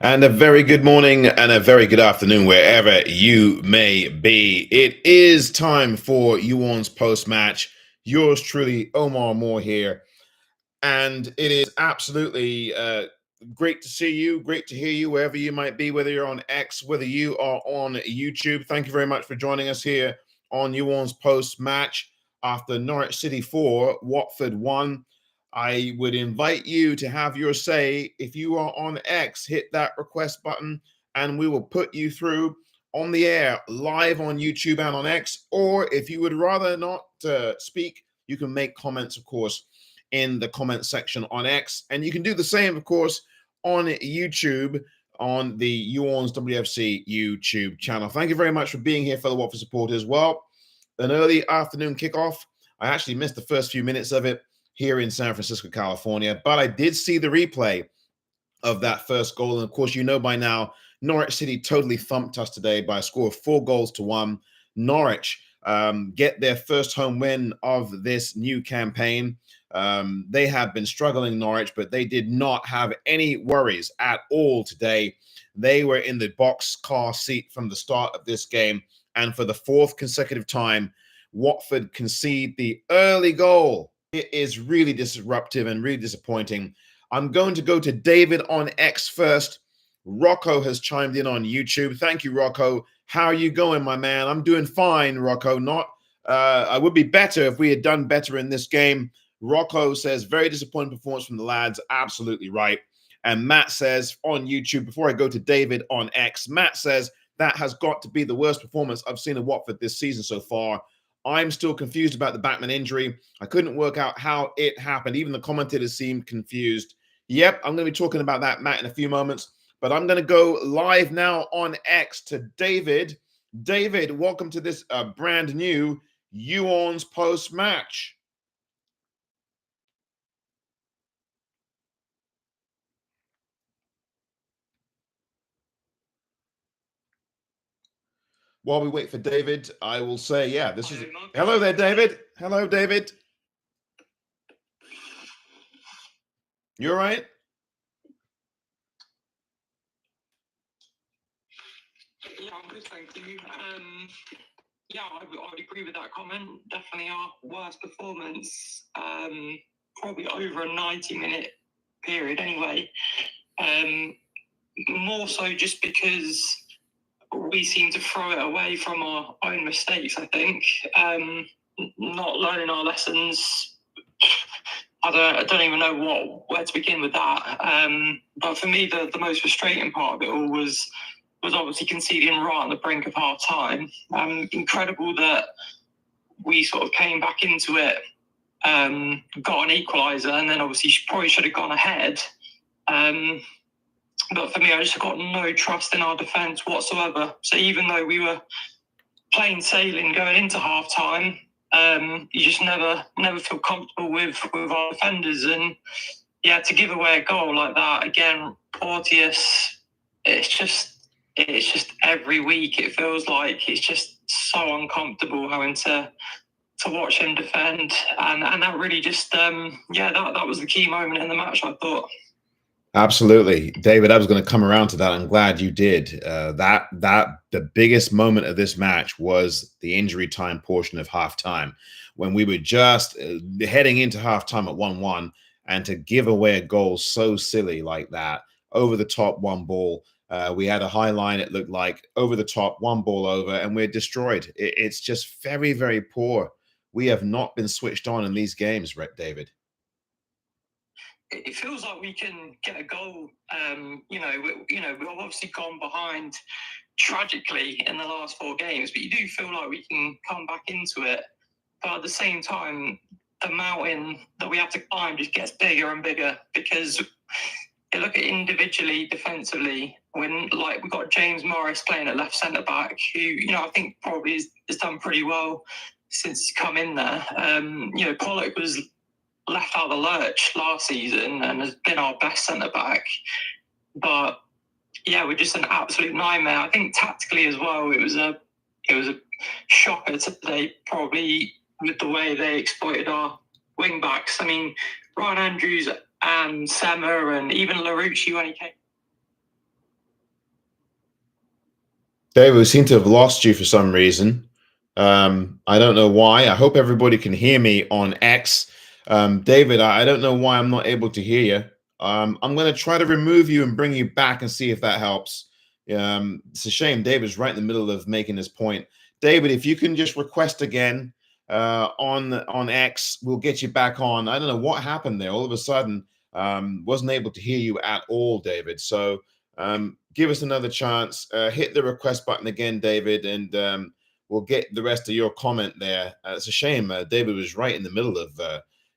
And a very good morning and a very good afternoon, wherever you may be. It is time for You ORNS post-match. Yours truly, Omar Moore here. And it is absolutely great to see you, great to hear you, wherever you might be, whether you're on X, whether you are on YouTube. Thank you very much for joining us here on You ORNS post-match. After Norwich City 4, Watford 1. I would invite you to have your say. If you are on X, hit that request button and we will put you through on the air live on YouTube and on X. Or if you would rather not speak, you can make comments, of course, in the comment section on X. And you can do the same, of course, on YouTube on the You ORNS WFC YouTube channel. Thank you very much for being here, fellow Watford supporters. Well, an early afternoon kickoff. I actually missed the first few minutes of it here in San Francisco, California, but I did see the replay of that first goal. And of course, you know by now, Norwich City totally thumped us today by a score of 4-1. Norwich get their first home win of this new campaign. They have been struggling, Norwich, but they did not have any worries at all today. They were in the boxcar seat from the start of this game. And for the fourth consecutive time, Watford concede the early goal. It is really disruptive and really disappointing. I'm going to go to David on X first. Rocco has chimed in on YouTube. Thank you, Rocco. How are you going, my man? I'm doing fine, Rocco. I would be better if we had done better in this game. Rocco says, very disappointing performance from the lads. Absolutely right. And Matt says on YouTube, before I go to David on X, Matt says, that has got to be the worst performance I've seen in Watford this season so far. I'm still confused about the Backman injury. I couldn't work out how it happened. Even the commentators seemed confused. Yep, I'm going to be talking about that, Matt, in a few moments. But I'm going to go live now on X to David. David, welcome to this brand new You ORNS post-match. While we wait for David, I will say, yeah, this is... Hello there, David. Hello, David. You all right? Yeah, I'm good, thank you. Yeah, I would agree with that comment. Definitely our worst performance, probably over a 90-minute period anyway. More so just because we seem to throw it away from our own mistakes, I think. Not learning our lessons. I don't even know where to begin with that. But for me, the most frustrating part of it all was obviously conceding right on the brink of half time. Incredible that we sort of came back into it, got an equaliser, and then obviously probably should have gone ahead. But for me, I just got no trust in our defence whatsoever. So even though we were plain sailing going into half time, you just never feel comfortable with our defenders. And yeah, to give away a goal like that again, Porteous, it's just every week it feels like it's just so uncomfortable having to watch him defend, and that really just that was the key moment in the match, I thought. Absolutely, David. I was going to come around to that. I'm glad you did. That the biggest moment of this match was the injury time portion of halftime, when we were just heading into halftime at 1-1, and to give away a goal so silly like that, over the top, one ball. We had a high line. It looked like over the top, one ball over, and we're destroyed. It's just very, very poor. We have not been switched on in these games, David. It feels like we can get a goal. We've obviously gone behind tragically in the last 4 games, but you do feel like we can come back into it. But at the same time, the mountain that we have to climb just gets bigger and bigger, because you look at individually, defensively, when like we've got James Morris playing at left centre back, who I think probably has done pretty well since he's come in there. Pollock was left out of the lurch last season and has been our best centre back, but yeah, we're just an absolute nightmare. I think tactically as well, it was a shocker today, probably, with the way they exploited our wing backs. I mean, Ryan Andrews and Sema and even Larouci when he came. David, we seem to have lost you for some reason. I don't know why. I hope everybody can hear me on X. David, I don't know why I'm not able to hear you. I'm going to try to remove you and bring you back and see if that helps. It's a shame. David's right in the middle of making his point. David, if you can just request again on X, we'll get you back on. I don't know what happened there. All of a sudden, wasn't able to hear you at all, David. So give us another chance. Hit the request button again, David, and we'll get the rest of your comment there. It's a shame. David was right in the middle of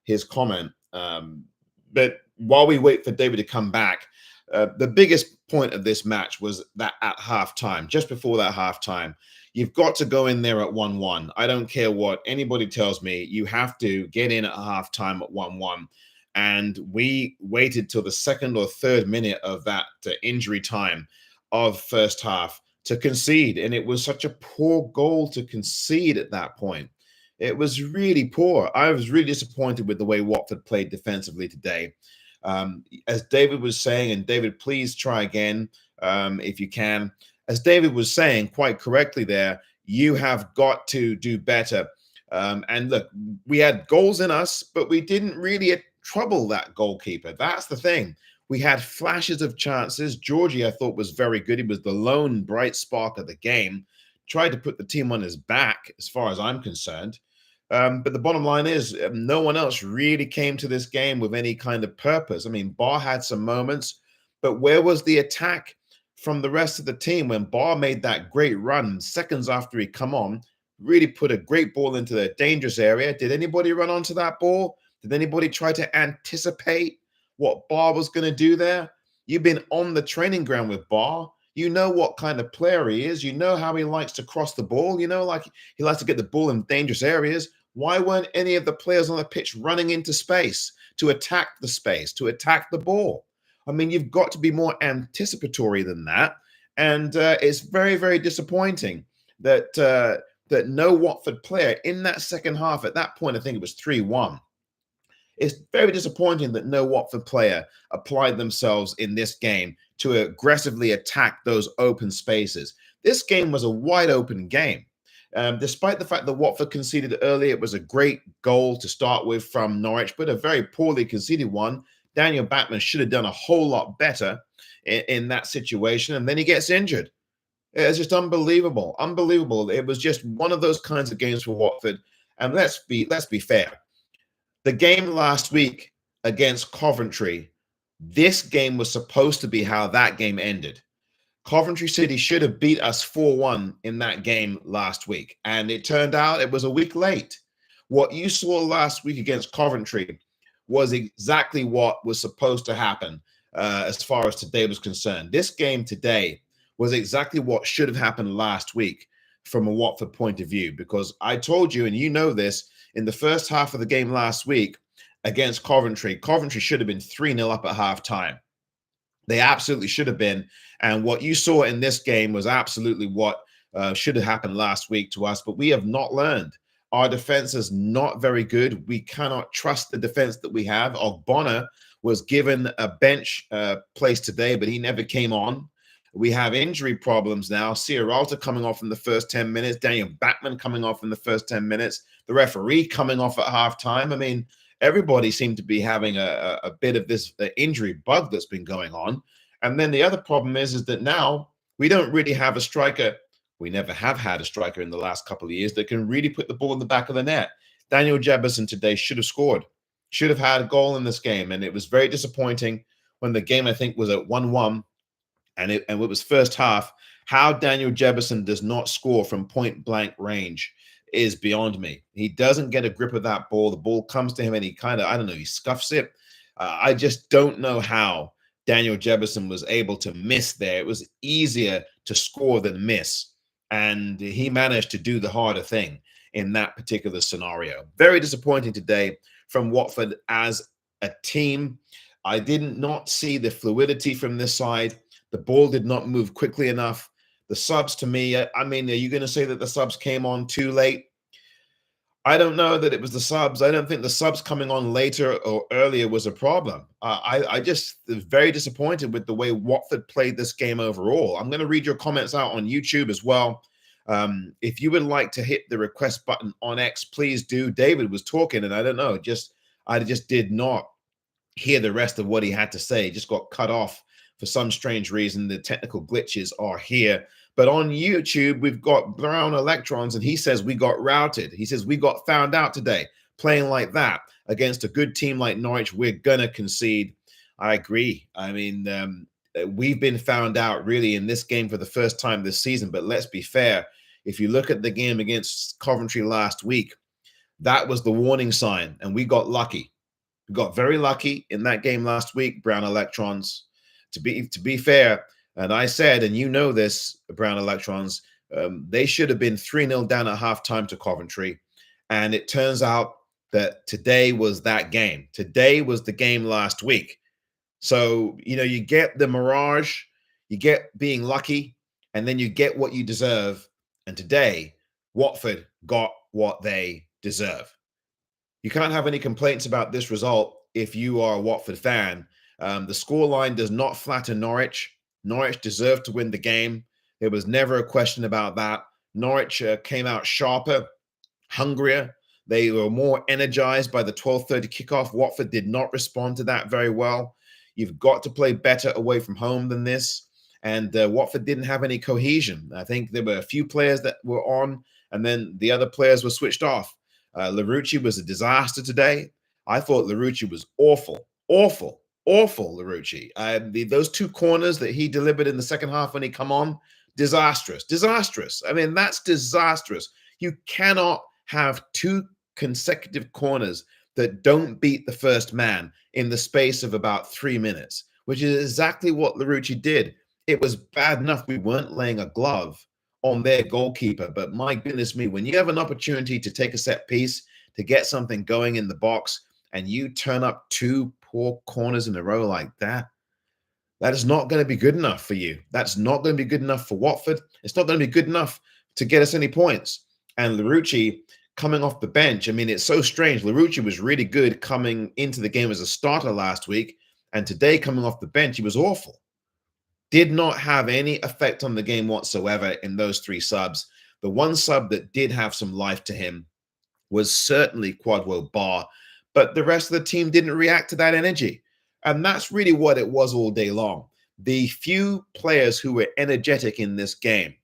his comment. But while we wait for David to come back, the biggest point of this match was that at halftime, just before that halftime, you've got to go in there at 1-1. I don't care what anybody tells me. You have to get in at halftime at 1-1. And we waited till the second or third minute of that injury time of first half to concede. And it was such a poor goal to concede at that point. It was really poor. I was really disappointed with the way Watford played defensively today. As David was saying, and David, please try again if you can. As David was saying quite correctly there, you have got to do better. And look, we had goals in us, but we didn't really trouble that goalkeeper. That's the thing. We had flashes of chances. Georgie, I thought, was very good. He was the lone bright spark of the game. Tried to put the team on his back, as far as I'm concerned. But the bottom line is, no one else really came to this game with any kind of purpose. I mean, Barr had some moments, but where was the attack from the rest of the team when Barr made that great run seconds after he come on, really put a great ball into the dangerous area? Did anybody run onto that ball? Did anybody try to anticipate what Barr was going to do there? You've been on the training ground with Barr. You know what kind of player he is. You know how he likes to cross the ball. You know, like he likes to get the ball in dangerous areas. Why weren't any of the players on the pitch running into space to attack the space, to attack the ball? I mean, you've got to be more anticipatory than that. And it's very, very disappointing that that no Watford player in that second half, at that point, I think it was 3-1. It's very disappointing that no Watford player applied themselves in this game to aggressively attack those open spaces. This game was a wide open game. Despite the fact that Watford conceded early, it was a great goal to start with from Norwich, but a very poorly conceded one. Daniel Batman should have done a whole lot better in that situation, and then he gets injured. It's just unbelievable, unbelievable. It was just one of those kinds of games for Watford. And let's be fair. The game last week against Coventry, this game was supposed to be how that game ended. Coventry City should have beat us 4-1 in that game last week. And it turned out it was a week late. What you saw last week against Coventry was exactly what was supposed to happen as far as today was concerned. This game today was exactly what should have happened last week from a Watford point of view, because I told you, and you know this, in the first half of the game last week against Coventry, Coventry should have been 3-0 up at halftime. They absolutely should have been. And what you saw in this game was absolutely what should have happened last week to us. But we have not learned. Our defense is not very good. We cannot trust the defense that we have. Ogbonna was given a bench place today, but he never came on. We have injury problems now. Ciaralta coming off in the first 10 minutes. Daniel Batman coming off in the first 10 minutes. The referee coming off at halftime. I mean, everybody seemed to be having a bit of this injury bug that's been going on. And then the other problem is that now we don't really have a striker. We never have had a striker in the last couple of years that can really put the ball in the back of the net. Daniel Jefferson today should have scored, should have had a goal in this game. And it was very disappointing when the game, I think, was at 1-1. And it was first half. How Daniel Jefferson does not score from point blank range is beyond me. He doesn't get a grip of that ball. The ball comes to him and he kind of, I don't know, he scuffs it. I just don't know how Daniel Jefferson was able to miss there. It was easier to score than miss. And he managed to do the harder thing in that particular scenario. Very disappointing today from Watford as a team. I did not see the fluidity from this side. The ball did not move quickly enough. The subs, to me, I mean, are you going to say that the subs came on too late? I don't know that it was the subs. I don't think the subs coming on later or earlier was a problem. I just was very disappointed with the way Watford played this game overall. I'm going to read your comments out on YouTube as well. If you would like to hit the request button on X, please do. David was talking, and I don't know, I just did not hear the rest of what he had to say. Just got cut off for some strange reason. The technical glitches are here. But on YouTube, we've got Brown Electrons, and he says we got routed. He says we got found out today. Playing like that against a good team like Norwich, we're going to concede. I agree. I mean, we've been found out really in this game for the first time this season. But let's be fair. If you look at the game against Coventry last week, that was the warning sign, and we got lucky. We got very lucky in that game last week, Brown Electrons. To be fair, and I said, and you know this, Brown Electrons, they should have been 3-0 down at halftime to Coventry. And it turns out that today was that game. Today was the game last week. So, you get the mirage, you get being lucky, and then you get what you deserve. And today, Watford got what they deserve. You can't have any complaints about this result if you are a Watford fan. The scoreline does not flatter Norwich. Norwich deserved to win the game. There was never a question about that. Norwich came out sharper, hungrier. They were more energized by the 12:30 kickoff. Watford did not respond to that very well. You've got to play better away from home than this. And Watford didn't have any cohesion. I think there were a few players that were on, and then the other players were switched off. Larouci was a disaster today. I thought Larouci was awful, Larouci. Those two corners that he delivered in the second half when he come on, disastrous. I mean, that's disastrous. You cannot have two consecutive corners that don't beat the first man in the space of about 3 minutes, which is exactly what Larouci did. It was bad enough we weren't laying a glove on their goalkeeper, but my goodness me, when you have an opportunity to take a set piece, to get something going in the box, and you turn up two poor corners in a row like that, that is not going to be good enough for you. That's not going to be good enough for Watford. It's not going to be good enough to get us any points. And Larouci coming off the bench, I mean, it's so strange. Larouci was really good coming into the game as a starter last week, and today coming off the bench, he was awful. Did not have any effect on the game whatsoever in those three subs. The one sub that did have some life to him was certainly Quadwo Bar, but the rest of the team didn't react to that energy. And that's really what it was all day long. The few players who were energetic in this game,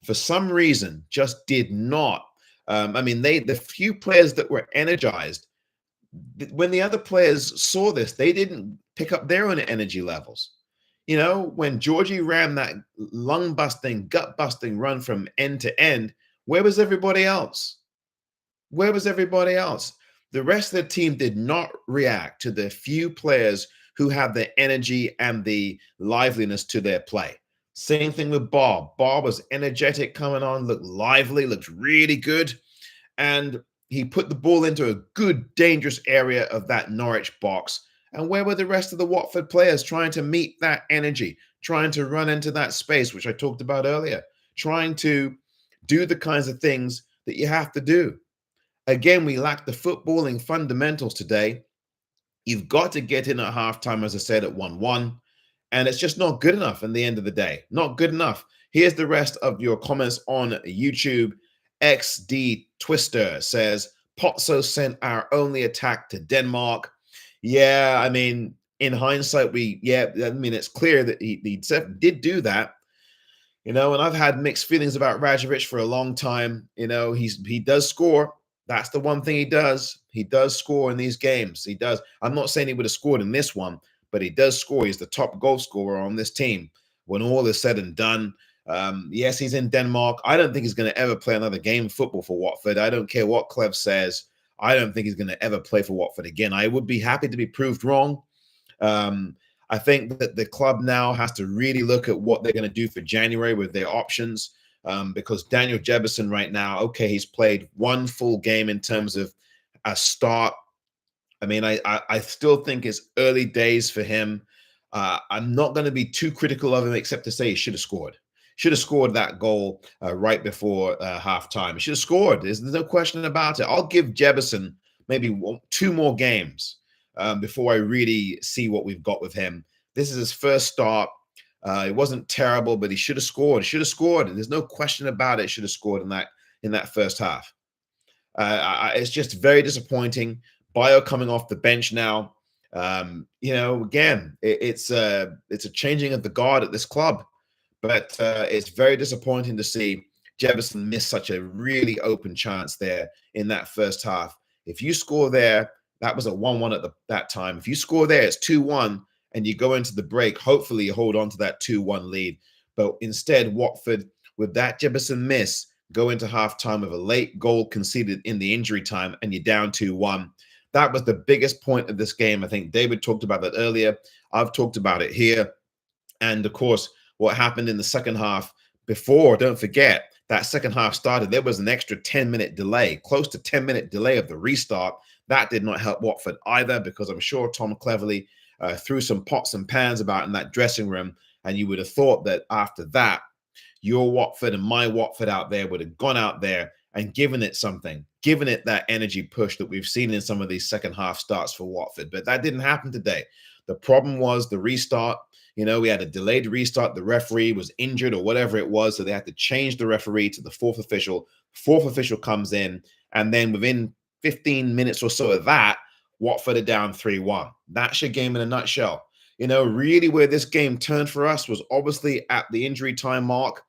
for some reason, just did not. The few players that were energized, when the other players saw this, they didn't pick up their own energy levels. When Georgie ran that lung-busting, gut-busting run from end to end, where was everybody else? Where was everybody else? The rest of the team did not react to the few players who have the energy and the liveliness to their play. Same thing with Bob. Bob was energetic coming on, looked lively, looked really good. And he put the ball into a good, dangerous area of that Norwich box. And where were the rest of the Watford players trying to meet that energy, trying to run into that space, which I talked about earlier, trying to do the kinds of things that you have to do? Again, we lack the footballing fundamentals today. You've got to get in at halftime, as I said, at 1-1. And it's just not good enough in the end of the day. Not good enough. Here's the rest of your comments on YouTube. XD Twister says, Potso sent our only attack to Denmark. Yeah, I mean, in hindsight, it's clear that he did do that. And I've had mixed feelings about Rajovic for a long time. He does score. That's the one thing he does. He does score in these games. He does. I'm not saying he would have scored in this one, but he does score. He's the top goal scorer on this team when all is said and done. Yes, he's in Denmark. I don't think he's going to ever play another game of football for Watford. I don't care what Clev says. I don't think he's going to ever play for Watford again. I would be happy to be proved wrong. I think that the club now has to really look at what they're going to do for January with their options, because Daniel Jebison right now, okay, he's played one full game in terms of a start. I mean, I still think it's early days for him. I'm not going to be too critical of him except to say he should have scored. Should have scored that goal right before halftime. He should have scored. There's no question about it. I'll give Jefferson maybe 2 more games before I really see what we've got with him. This is his first start. It wasn't terrible, but he should have scored. He should have scored. There's no question about it. Should have scored in that first half. It's just very disappointing. Bio coming off the bench now. Again, it's a changing of the guard at this club, but it's very disappointing to see Jefferson miss such a really open chance there in that first half. If you score there, that was a 1-1 at that time. If you score there, it's 2-1, and you go into the break. Hopefully, you hold on to that 2-1 lead. But instead, Watford, with that Jefferson miss, go into halftime with a late goal conceded in the injury time, and you're down 2-1. That was the biggest point of this game. I think David talked about that earlier. I've talked about it here. And of course, what happened in the second half before, don't forget, that second half started, there was an extra 10-minute delay, close to 10-minute delay of the restart. That did not help Watford either, because I'm sure Tom Cleverley threw some pots and pans about in that dressing room. And you would have thought that after that, your Watford and my Watford out there would have gone out there and given it something, given it that energy push that we've seen in some of these second half starts for Watford. But that didn't happen today. The problem was the restart. We had a delayed restart. The referee was injured or whatever it was, so they had to change the referee to the fourth official. Fourth official comes in, and then within 15 minutes or so of that, Watford are down 3-1. That's your game in a nutshell. Really where this game turned for us was obviously at the injury time mark,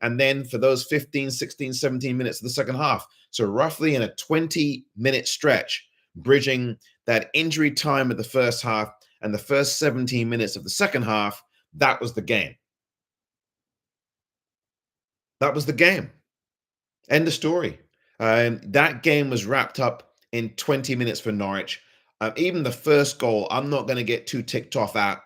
and then for those 15, 16, 17 minutes of the second half. So roughly in a 20-minute stretch, bridging that injury time of the first half and the first 17 minutes of the second half, that was the game. That was the game. End of story. That game was wrapped up in 20 minutes for Norwich. Even the first goal, I'm not going to get too ticked off at,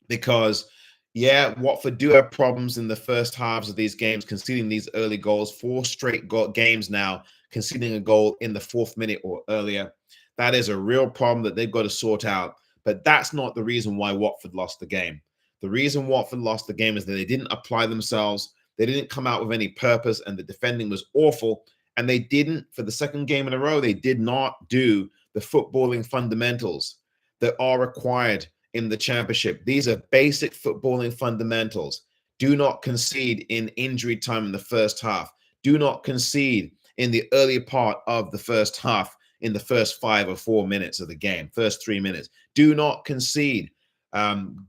because Watford do have problems in the first halves of these games, conceding these early goals. 4 straight games now, conceding a goal in the 4th minute or earlier. That is a real problem that they've got to sort out. But that's not the reason why Watford lost the game. The reason Watford lost the game is that they didn't apply themselves. They didn't come out with any purpose, and the defending was awful. And they didn't, for the second game in a row, they did not do the footballing fundamentals that are required in the Championship. These are basic footballing fundamentals. Do not concede in injury time in the first half. Do not concede in the early part of the first half, in the first 5 or 4 minutes of the game, first 3 minutes. Do not concede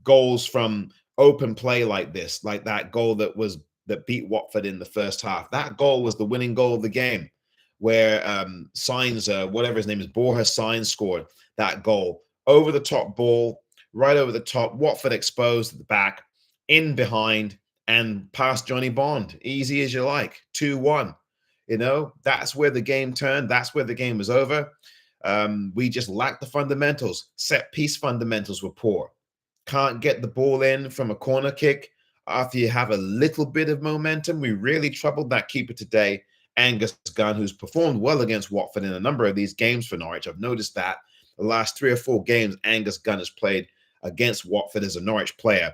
goals from open play like this, like that goal that beat Watford in the first half. That goal was the winning goal of the game, where Sainz, whatever his name is, Borja Sainz, scored that goal. Over the top ball, right over the top, Watford exposed at the back, in behind, and past Johnny Bond. Easy as you like, 2-1. That's where the game turned. That's where the game was over. We just lacked the fundamentals. Set piece fundamentals were poor. Can't get the ball in from a corner kick after you have a little bit of momentum. We really troubled that keeper today, Angus Gunn, who's performed well against Watford in a number of these games for Norwich. I've noticed that the last 3 or 4 games Angus Gunn has played against Watford as a Norwich player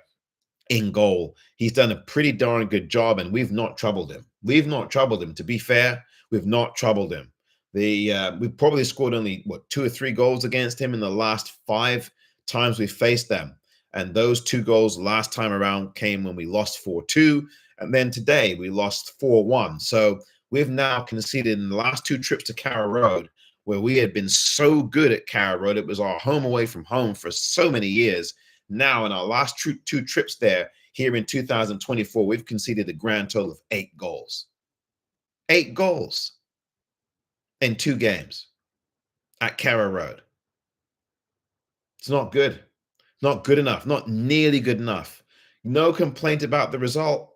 in goal. He's done a pretty darn good job, and we've not troubled him. We've not troubled him. To be fair, we've not troubled him. We've probably scored only 2 or 3 goals against him in the last 5 times we faced them. And those 2 goals last time around came when we lost 4-2. And then today we lost 4-1. So we've now conceded in the last 2 trips to Carrow Road, where we had been so good at Carrow Road. It was our home away from home for so many years. Now in our last 2 trips there, here in 2024, we've conceded a grand total of 8 goals. 8 goals in 2 games at Carrow Road. It's not good. Not good enough. Not nearly good enough. No complaint about the result.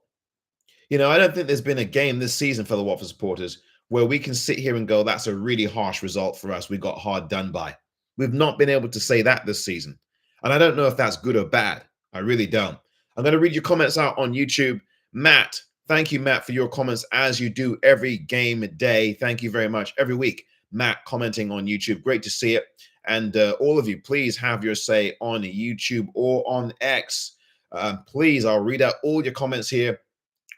I don't think there's been a game this season for the Watford supporters where we can sit here and go, that's a really harsh result for us. We got hard done by. We've not been able to say that this season. And I don't know if that's good or bad. I really don't. I'm going to read your comments out on YouTube. Matt, thank you, Matt, for your comments, as you do every game day. Thank you very much. Every week, Matt commenting on YouTube. Great to see it. And all of you, please have your say on YouTube or on X. Please, I'll read out all your comments here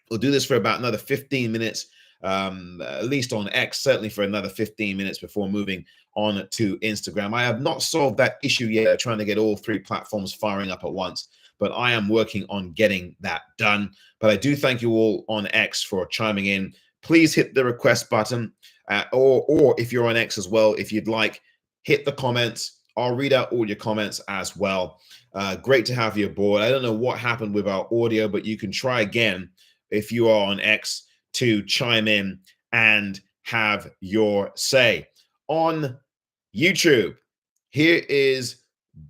We'll do this for about another 15 minutes, at least on X, certainly for another 15 minutes before moving on to Instagram. I have not solved that issue yet, trying to get all 3 platforms firing up at once, but I am working on getting that done. But I do thank you all on X for chiming in. Please hit the request button, or if you're on X as well, if you'd like, hit the comments. I'll read out all your comments as well. Great to have you aboard. I don't know what happened with our audio, but you can try again if you are on X to chime in and have your say. On YouTube, here is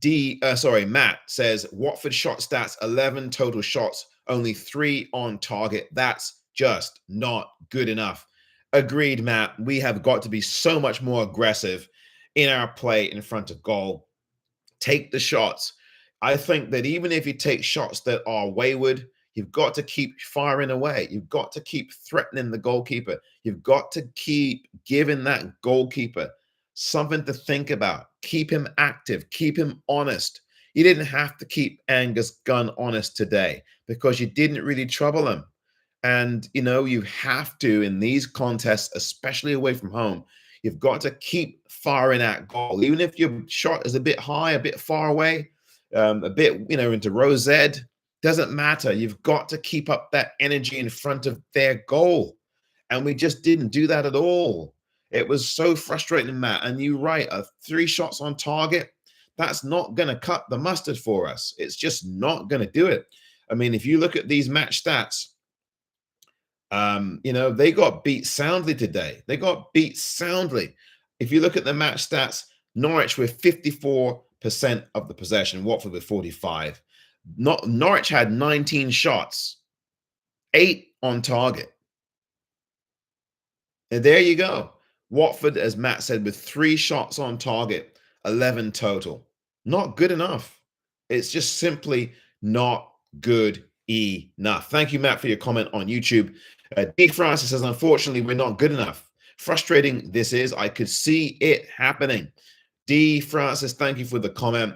Matt says, Watford shot stats, 11 total shots, only 3 on target. That's just not good enough. Agreed, Matt. We have got to be so much more aggressive in our play in front of goal. Take the shots. I think that even if you take shots that are wayward, you've got to keep firing away. You've got to keep threatening the goalkeeper. You've got to keep giving that goalkeeper something to think about. Keep him active. Keep him honest. You didn't have to keep Angus Gunn honest today because you didn't really trouble him. And, you know, you have to, in these contests, especially away from home, you've got to keep firing at goal. Even if your shot is a bit high, a bit far away, a bit, you know, into row Z, doesn't matter. You've got to keep up that energy in front of their goal. And we just didn't do that at all. It was so frustrating, Matt. And you're right, 3 shots on target, that's not going to cut the mustard for us. It's just not going to do it. I mean, if you look at these match stats, you know, they got beat soundly today. They got beat soundly. If you look at the match stats, Norwich with 54% of the possession, Watford with 45. Norwich had 19 shots, 8 on target. And there you go. Watford, as Matt said, with 3 shots on target, 11 total. Not good enough. It's just simply not good enough. Thank you, Matt, for your comment on YouTube. D. Francis says, unfortunately, we're not good enough. Frustrating this is. I could see it happening. D. Francis, thank you for the comment.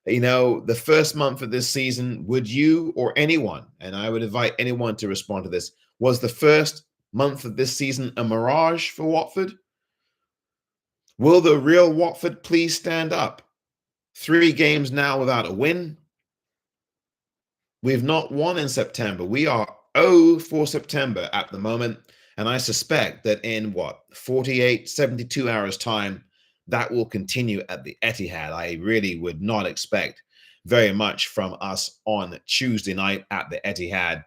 You know, the first month of this season, would you or anyone, and I would invite anyone to respond to this, was the first month of this season a mirage for Watford? Will the real Watford please stand up? 3 games now without a win. We've not won in September. We are 0 for September at the moment. And I suspect that in 48, 72 hours time, that will continue at the Etihad. I really would not expect very much from us on Tuesday night at the Etihad.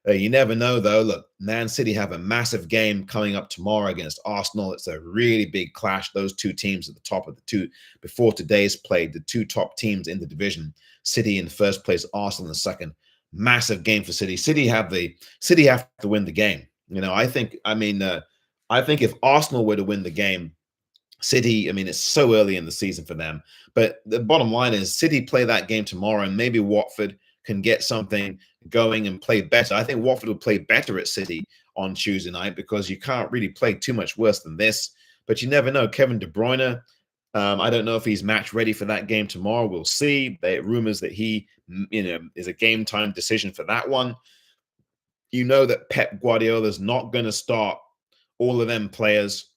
You never know, though. Look, Man City have a massive game coming up tomorrow against Arsenal. It's a really big clash. Those 2 teams at the top of the 2 before today's played, the 2 top teams in the division. City in first place, Arsenal in the second. Massive game for City. City have to win the game. You know, I think if Arsenal were to win the game, City, I mean, it's so early in the season for them. But the bottom line is City play that game tomorrow, and maybe Watford can get something going and play better. I think Watford will play better at City on Tuesday night because you can't really play too much worse than this. But you never know. Kevin De Bruyne, I don't know if he's match ready for that game tomorrow. We'll see. Rumors that he, you know, is a game time decision for that one. You know that Pep Guardiola is not going to start all of them players.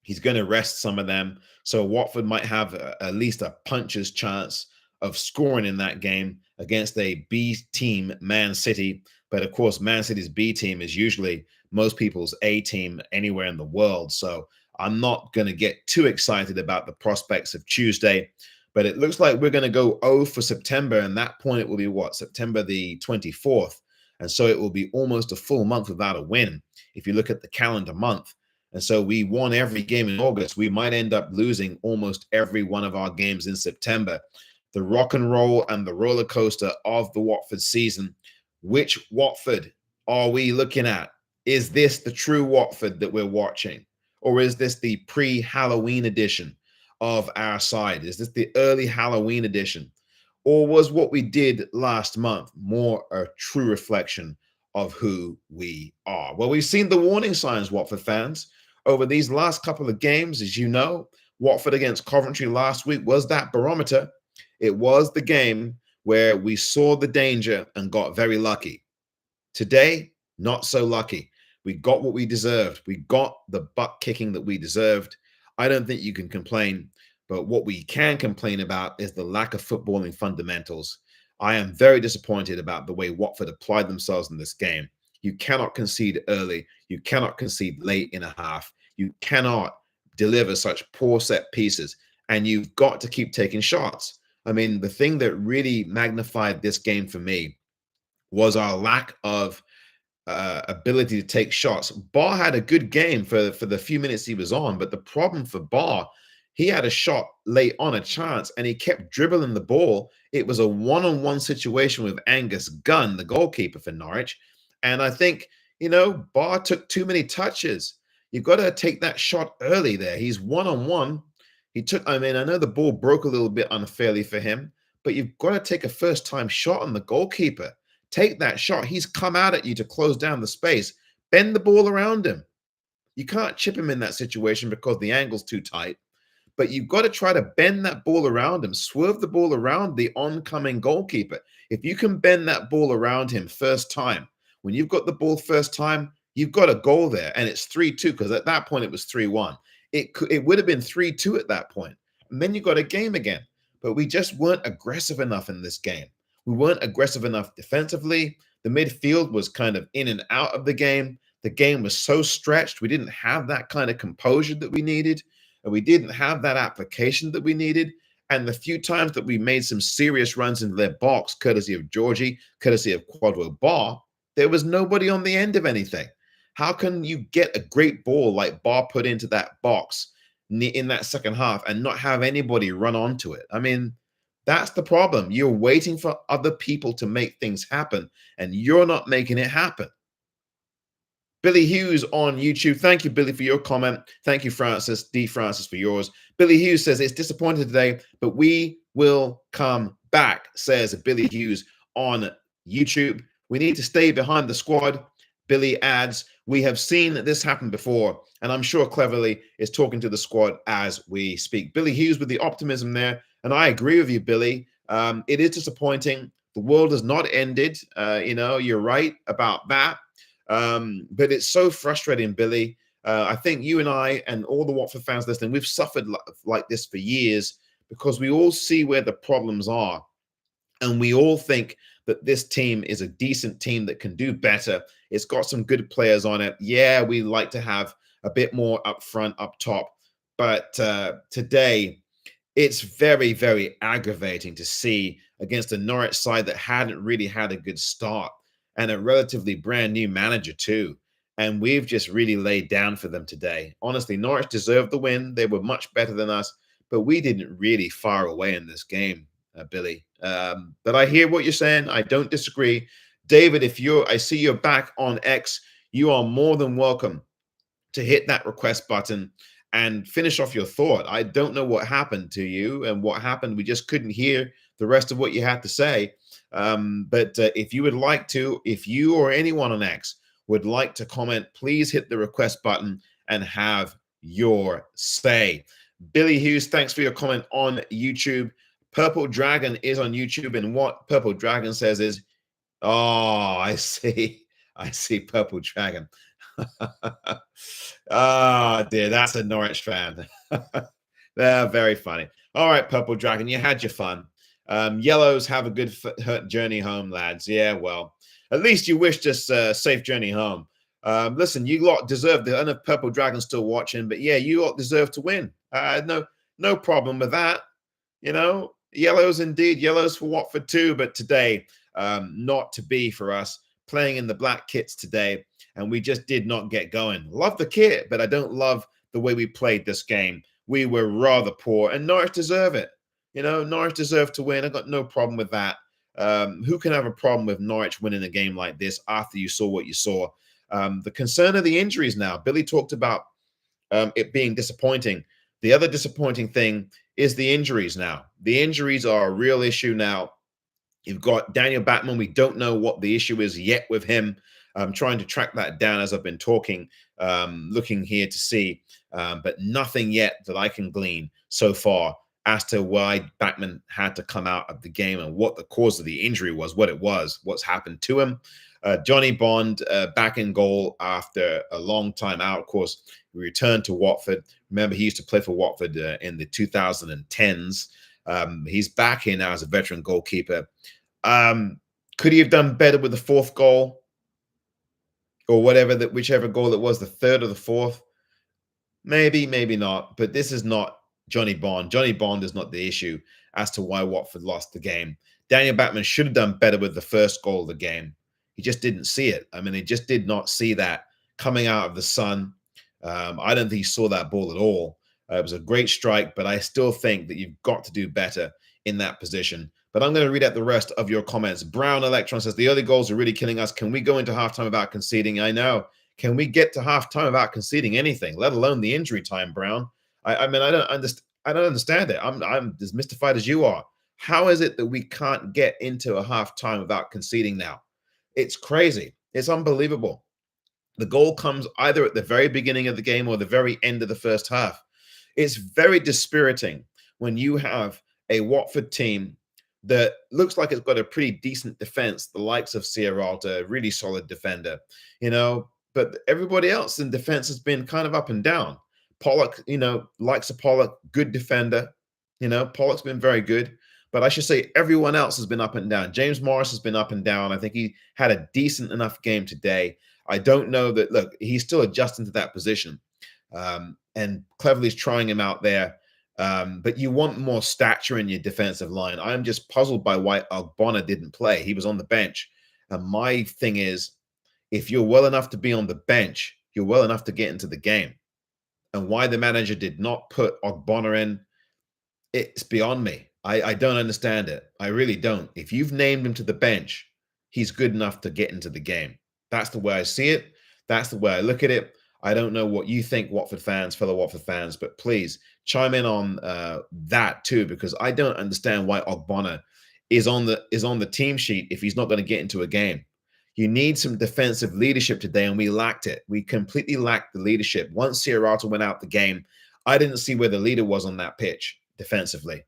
He's going to rest some of them. So Watford might have at least a puncher's chance of scoring in that game against a B team, Man City. But of course, Man City's B team is usually most people's A team anywhere in the world. So I'm not going to get too excited about the prospects of Tuesday. But it looks like we're going to go 0 for September. And that point, it will be September the 24th. And so it will be almost a full month without a win if you look at the calendar month. And so we won every game in August. We might end up losing almost every one of our games in September. The rock and roll and the roller coaster of the Watford season. Which Watford are we looking at? Is this the true Watford that we're watching? Or is this the pre-Halloween edition of our side? Is this the early Halloween edition? Or was what we did last month more a true reflection of who we are? Well, we've seen the warning signs, Watford fans, over these last couple of games. As you know, Watford against Coventry last week was that barometer. It was the game where we saw the danger and got very lucky. Today, not so lucky. We got what we deserved. We got the butt kicking that we deserved. I don't think you can complain, but what we can complain about is the lack of footballing fundamentals. I am very disappointed about the way Watford applied themselves in this game. You cannot concede early. You cannot concede late in a half. You cannot deliver such poor set pieces, and you've got to keep taking shots. I mean, the thing that really magnified this game for me was our lack of ability to take shots. Barr had a good game for the few minutes he was on, but the problem for Barr, he had a shot late on, a chance, and he kept dribbling the ball. It was a one-on-one situation with Angus Gunn, the goalkeeper for Norwich. And I think, Barr took too many touches. You've got to take that shot early there. He's one-on-one. I know the ball broke a little bit unfairly for him, but you've got to take a first-time shot on the goalkeeper. Take that shot. He's come out at you to close down the space. Bend the ball around him. You can't chip him in that situation because the angle's too tight. But you've got to try to bend that ball around him, swerve the ball around the oncoming goalkeeper. If you can bend that ball around him first time, when you've got the ball first time, you've got a goal there. And it's 3-2 because at that point it was 3-1. It would have been 3-2 at that point. And then you got a game again. But we just weren't aggressive enough in this game. We weren't aggressive enough defensively. The midfield was kind of in and out of the game. The game was so stretched. We didn't have that kind of composure that we needed. And we didn't have that application that we needed. And the few times that we made some serious runs into their box, courtesy of Georgie, courtesy of Quadro Barr, there was nobody on the end of anything. How can you get a great ball like Barr put into that box in that second half and not have anybody run onto it? I mean, that's the problem. You're waiting for other people to make things happen, and you're not making it happen. Billy Hughes on YouTube. Thank you, Billy, for your comment. Thank you, Francis, D. Francis, for yours. Billy Hughes says, it's disappointed today, but we will come back, says Billy Hughes on YouTube. We need to stay behind the squad. Billy adds, we have seen this happen before, and I'm sure Cleverly is talking to the squad as we speak. Billy Hughes with the optimism there. And I agree with you, Billy. It is disappointing. The world has not ended. You're right about that. But it's so frustrating, Billy. I think you and I and all the Watford fans listening, we've suffered like this for years because we all see where the problems are. And we all think that this team is a decent team that can do better. It's got some good players on it. Yeah, we like to have a bit more up front, up top. But today, it's very, very aggravating to see against a Norwich side that hadn't really had a good start and a relatively brand new manager too. And we've just really laid down for them today. Honestly, Norwich deserved the win. They were much better than us, but we didn't really fire away in this game, Billy. But I hear what you're saying. I don't disagree. David, I see you're back on X, you are more than welcome to hit that request button and finish off your thought. I don't know what happened to you and what happened. We just couldn't hear the rest of what you had to say. But if you would like to, if you or anyone on X would like to comment, please hit the request button and have your say. Billy Hughes, thanks for your comment on YouTube. Purple Dragon is on YouTube. And what Purple Dragon says is, oh, I see Purple Dragon. Oh dear, that's a Norwich fan. They're very funny. All right, Purple Dragon, you had your fun. Yellows, have a good journey home, lads. Yeah, well, at least you wished us a safe journey home. Listen, you lot deserve I don't know if Purple Dragon's still watching, but yeah, you lot deserve to win. No problem with that. Yellows indeed, yellows for Watford too, but today, not to be for us. Playing in the black kits today, and we just did not get going. Love the kit, but I don't love the way we played this game. We were rather poor, and Norwich deserve it. Norwich deserve to win. I got no problem with that. Who can have a problem with Norwich winning a game like this after you saw what you saw? The concern of the injuries now. Billy talked about it being disappointing. The other disappointing thing is the injuries now. The injuries are a real issue now. You've got Daniel Batman. We don't know what the issue is yet with him. I'm trying to track that down as I've been talking, looking here to see, but nothing yet that I can glean so far as to why Batman had to come out of the game and what the cause of the injury was, what it was, what's happened to him. Johnny Bond back in goal after a long time out. Of course, he returned to Watford. Remember, he used to play for Watford in the 2010s. He's back here now as a veteran goalkeeper. Could he have done better with the fourth goal? Or whichever goal it was, the third or the fourth? Maybe, maybe not. But this is not Johnny Bond. Johnny Bond is not the issue as to why Watford lost the game. Daniel Batman should have done better with the first goal of the game. He just didn't see it. I mean, he just did not see that coming out of the sun. I don't think he saw that ball at all. It was a great strike, but I still think that you've got to do better in that position. But I'm going to read out the rest of your comments. Brown Electron says, the early goals are really killing us. Can we go into halftime without conceding? I know. Can we get to halftime without conceding anything, let alone the injury time, Brown? I mean, I don't understand it. I'm as mystified as you are. How is it that we can't get into a halftime without conceding now? It's crazy. It's unbelievable. The goal comes either at the very beginning of the game or the very end of the first half. It's very dispiriting when you have a Watford team that looks like it's got a pretty decent defense, the likes of Sierralta, really solid defender, but everybody else in defense has been kind of up and down. Pollock, likes of Pollock, good defender. Pollock's been very good. But I should say everyone else has been up and down. James Morris has been up and down. I think he had a decent enough game today. I don't know that, look, he's still adjusting to that position. And Cleverly's trying him out there. But you want more stature in your defensive line. I'm just puzzled by why Ogbonna didn't play. He was on the bench. And my thing is, if you're well enough to be on the bench, you're well enough to get into the game. And why the manager did not put Ogbonna in, it's beyond me. I don't understand it. I really don't. If you've named him to the bench, he's good enough to get into the game. That's the way I see it. That's the way I look at it. I don't know what you think, fellow Watford fans, but please chime in on that too, because I don't understand why Ogbonna is on the team sheet if he's not going to get into a game. You need some defensive leadership today, and we lacked it. We completely lacked the leadership. Once Sierralta went out the game, I didn't see where the leader was on that pitch defensively.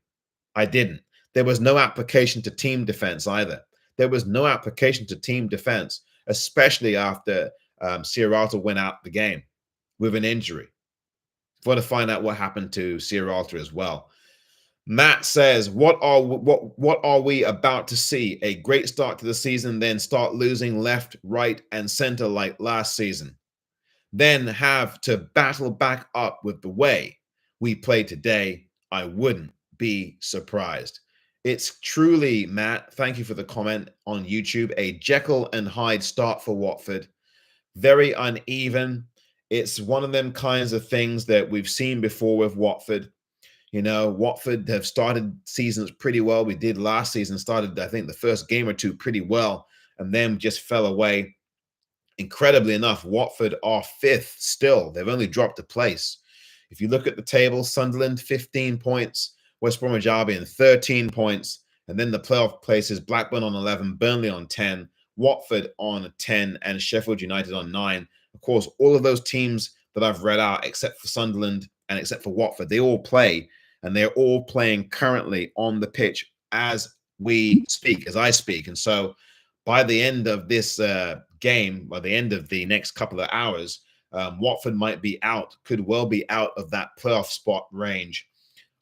I didn't. There was no application to team defense either. There was no application to team defense, especially after Sierralta went out the game with an injury. I want to find out what happened to Sierralta as well. Matt says, what are we about to see? A great start to the season, then start losing left, right, and center like last season. Then have to battle back up with the way we played today. I wouldn't be surprised. It's truly, Matt, thank you for the comment on YouTube, a Jekyll and Hyde start for Watford. Very uneven. It's one of them kinds of things that we've seen before with Watford. Watford have started seasons pretty well. We did last season, started, I think, the first game or two pretty well, and then just fell away. Incredibly enough, Watford are fifth still. They've only dropped a place. If you look at the table, Sunderland, 15 points. West Bromwich Albion, 13 points. And then the playoff places, Blackburn on 11, Burnley on 10, Watford on 10, and Sheffield United on 9. Of course, all of those teams that I've read out, except for Sunderland and except for Watford, they all play, and they're all playing currently on the pitch as we speak, as I speak. And so by the end of this game, by the end of the next couple of hours, Watford might be out, could well be out of that playoff spot range.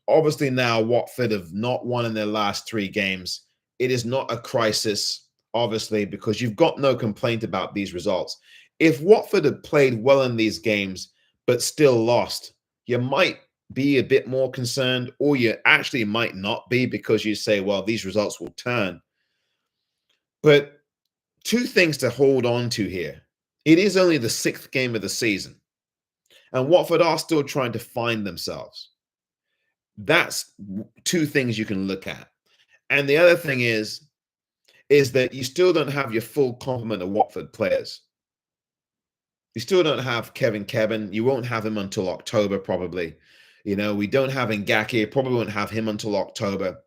Obviously, now Watford have not won in their last 3 games. It is not a crisis, obviously, because you've got no complaint about these results. If Watford had played well in these games but still lost, you might be a bit more concerned, or you actually might not be, because you say, well, these results will turn. But 2 things to hold on to here. It is only the 6th game of the season, and Watford are still trying to find themselves. That's 2 things you can look at. And the other thing is that you still don't have your full complement of Watford players. You still don't have Kevin. You won't have him until October, probably. We don't have Ngaki. Probably won't have him until October.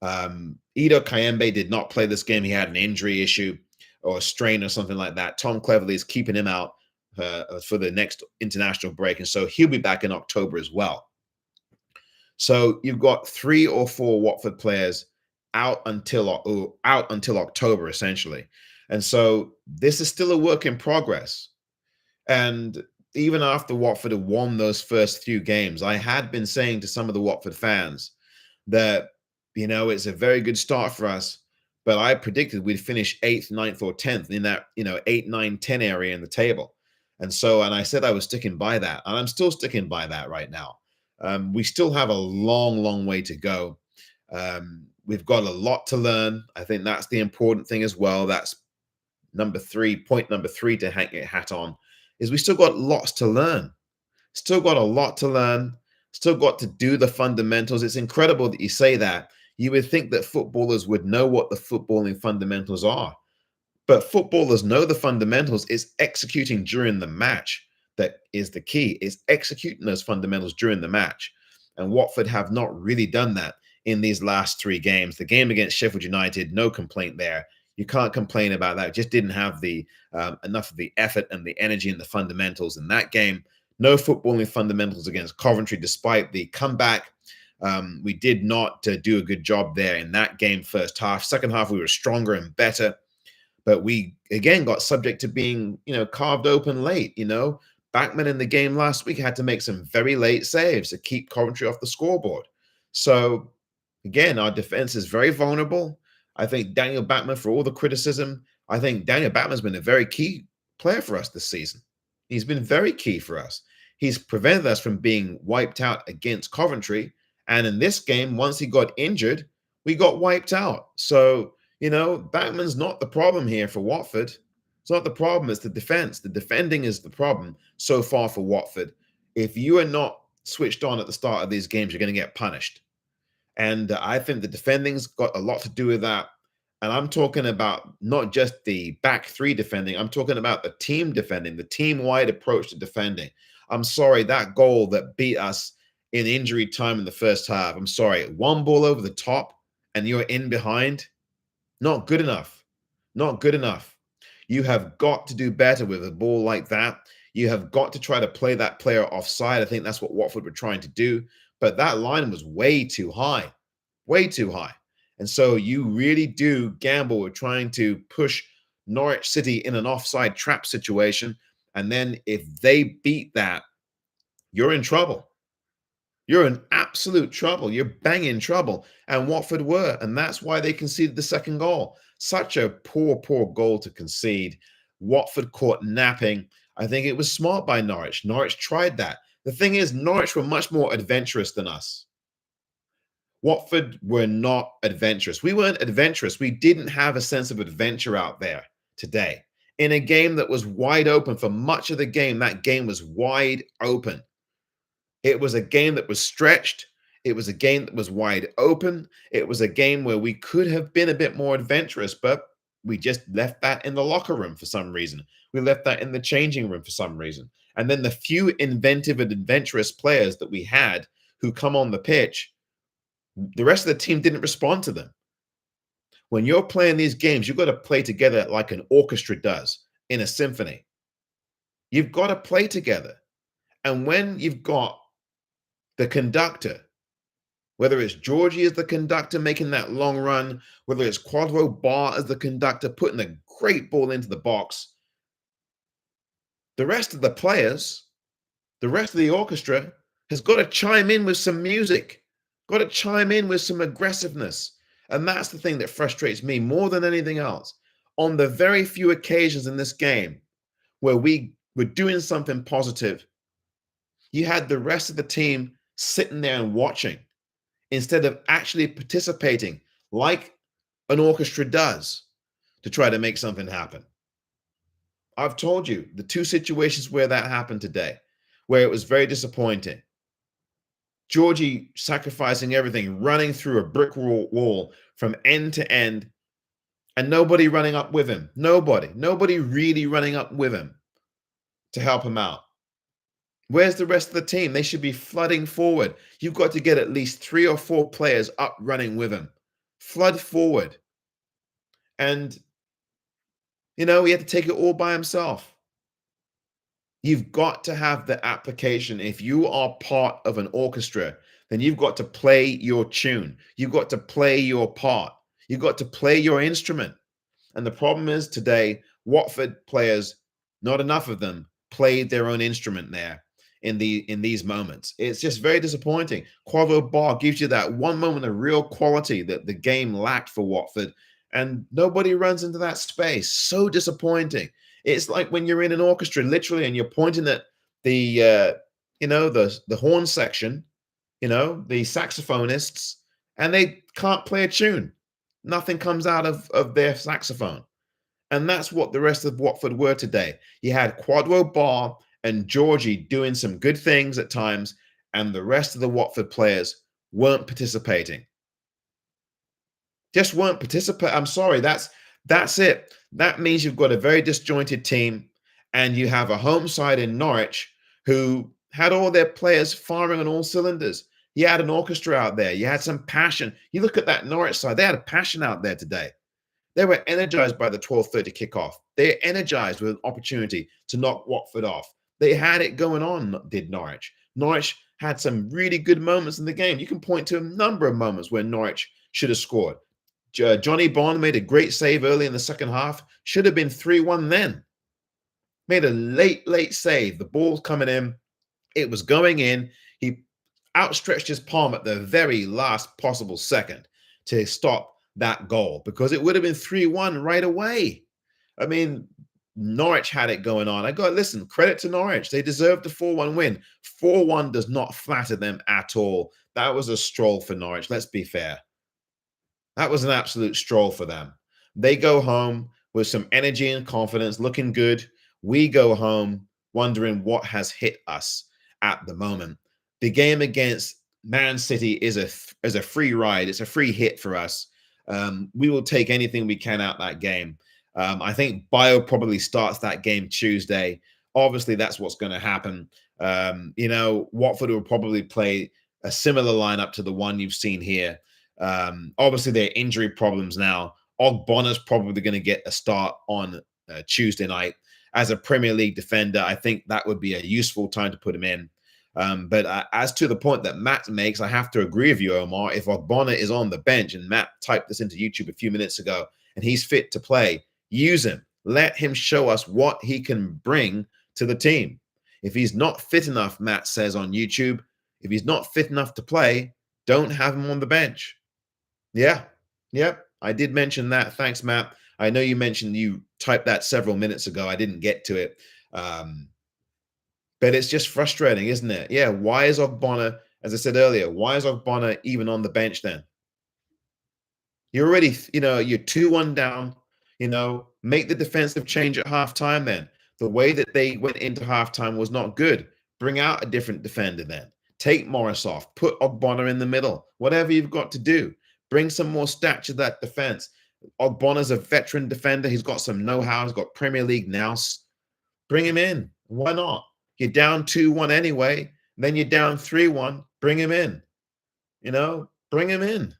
Ido Kayembe did not play this game. He had an injury issue or a strain or something like that. Tom Cleverley is keeping him out for the next international break. And so he'll be back in October as well. So you've got 3 or 4 Watford players out until October, essentially. And so this is still a work in progress. And even after Watford had won those first few games, I had been saying to some of the Watford fans that, it's a very good start for us, but I predicted we'd finish 8th, ninth, or 10th in that, 8, 9, 10 area in the table. And I said I was sticking by that, and I'm still sticking by that right now. We still have a long, long way to go. We've got a lot to learn. I think that's the important thing as well. That's point number three to hang your hat on, is we still got lots to learn. Still got a lot to learn. Still got to do the fundamentals. It's incredible that you say that. You would think that footballers would know what the footballing fundamentals are. But footballers know the fundamentals. It's executing during the match that is the key. It's executing those fundamentals during the match. And Watford have not really done that in these last three games. The game against Sheffield United, no complaint there. You can't complain about that. Just didn't have the enough of the effort and the energy and the fundamentals in that game. No footballing fundamentals against Coventry, despite the comeback. We did not do a good job there in that game first half. Second half, we were stronger and better. But we, again, got subject to being, carved open late. Backman in the game last week had to make some very late saves to keep Coventry off the scoreboard. So, again, our defense is very vulnerable. I think Daniel Backman, for all the criticism, I think Daniel Backman's been a very key player for us this season. He's been very key for us. He's prevented us from being wiped out against Coventry. And in this game, once he got injured, we got wiped out. So, Backman's not the problem here for Watford. It's not the problem. It's the defense. The defending is the problem so far for Watford. If you are not switched on at the start of these games, you're going to get punished. And I think the defending's got a lot to do with that. And I'm talking about not just the back three defending. I'm talking about the team defending, the team-wide approach to defending. I'm sorry, that goal that beat us in injury time in the first half. I'm sorry, one ball over the top and you're in behind. Not good enough. Not good enough. You have got to do better with a ball like that. You have got to try to play that player offside. I think that's what Watford were trying to do. But that line was way too high. Way too high. And so you really do gamble with trying to push Norwich City in an offside trap situation. And then if they beat that, you're in trouble. You're in absolute trouble. You're banging trouble. And Watford were. And that's why they conceded the second goal. Such a poor, poor goal to concede. Watford caught napping. I think it was smart by Norwich. Norwich tried that. The thing is, Norwich were much more adventurous than us. Watford were not adventurous. We weren't adventurous. We didn't have a sense of adventure out there today. In a game that was wide open for much of the game, that game was wide open. It was a game that was stretched. It was a game that was wide open. It was a game where we could have been a bit more adventurous, but we just left that in the locker room for some reason. We left that in the changing room for some reason. And then the few inventive and adventurous players that we had who come on the pitch, the rest of the team didn't respond to them. When you're playing these games, you've got to play together like an orchestra does in a symphony. You've got to play together. And when you've got the conductor, whether it's Georgie as the conductor making that long run, whether it's Quadro Bar as the conductor putting a great ball into the box, the rest of the players, the rest of the orchestra has got to chime in with some music, got to chime in with some aggressiveness. And that's the thing that frustrates me more than anything else. On the very few occasions in this game where we were doing something positive, you had the rest of the team sitting there and watching instead of actually participating like an orchestra does to try to make something happen. I've told you the two situations where that happened today, where it was very disappointing. Georgie sacrificing everything, running through a brick wall from end to end, and nobody running up with him. Nobody really running up with him to help him out. Where's the rest of the team? They should be flooding forward. You've got to get at least 3 or 4 players up running with him. Flood forward. And, he had to take it all by himself. You've got to have the application. If you are part of an orchestra, then you've got to play your tune. You've got to play your part. You've got to play your instrument. And the problem is today, Watford players, not enough of them, played their own instrument there in these moments. It's just very disappointing. Quavo Bar gives you that one moment of real quality that the game lacked for Watford, and nobody runs into that space. So disappointing. It's like when you're in an orchestra, literally, and you're pointing at the the horn section, the saxophonists, and they can't play a tune. Nothing comes out of their saxophone. And that's what the rest of Watford were today. You had Quadro Bar and Georgie doing some good things at times, and the rest of the Watford players weren't participating. Just weren't participating. I'm sorry, that's it. That means you've got a very disjointed team, and you have a home side in Norwich who had all their players firing on all cylinders. You had an orchestra out there. You had some passion. You look at that Norwich side, they had a passion out there today. They were energized by the 12:30 kickoff. They energized with an opportunity to knock Watford off. They had it going on, did Norwich. Norwich had some really good moments in the game. You can point to a number of moments where Norwich should have scored. Johnny Bond made a great save early in the second half. Should have been 3-1 then. Made a late save. The ball's coming in. It was going in. He outstretched his palm at the very last possible second to stop that goal, because it would have been 3-1 right away. I mean, Norwich had it going on. I got to listen, credit to Norwich. They deserved a 4-1 win. 4-1 does not flatter them at all. That was a stroll for Norwich. Let's be fair. That was an absolute stroll for them. They go home with some energy and confidence, looking good. We go home wondering what has hit us at the moment. The game against Man City is a free ride. It's a free hit for us. We will take anything we can out that game. I think Bio probably starts that game Tuesday. Obviously, that's what's going to happen. Watford will probably play a similar lineup to the one you've seen here. Obviously, there are injury problems now. Ogbonna's probably going to get a start on Tuesday night. As a Premier League defender, I think that would be a useful time to put him in. But as to the point that Matt makes, I have to agree with you, Omar. If Ogbonna is on the bench, and Matt typed this into YouTube a few minutes ago, and he's fit to play, use him. Let him show us what he can bring to the team. If he's not fit enough, Matt says on YouTube, if he's not fit enough to play, don't have him on the bench. Yeah, I did mention that. Thanks, Matt. I know you mentioned you typed that several minutes ago. I didn't get to it. But it's just frustrating, isn't it? Yeah, why is Ogbonna, as I said earlier, why is Ogbonna even on the bench then? You're already, you're 2-1 down, make the defensive change at halftime then. The way that they went into halftime was not good. Bring out a different defender then. Take Morris off. Put Ogbonna in the middle. Whatever you've got to do. Bring some more stature to that defense. Ogbonna's a veteran defender. He's got some know-how. He's got Premier League nous. Bring him in. Why not? You're down 2-1 anyway. Then you're down 3-1. Bring him in. Bring him in.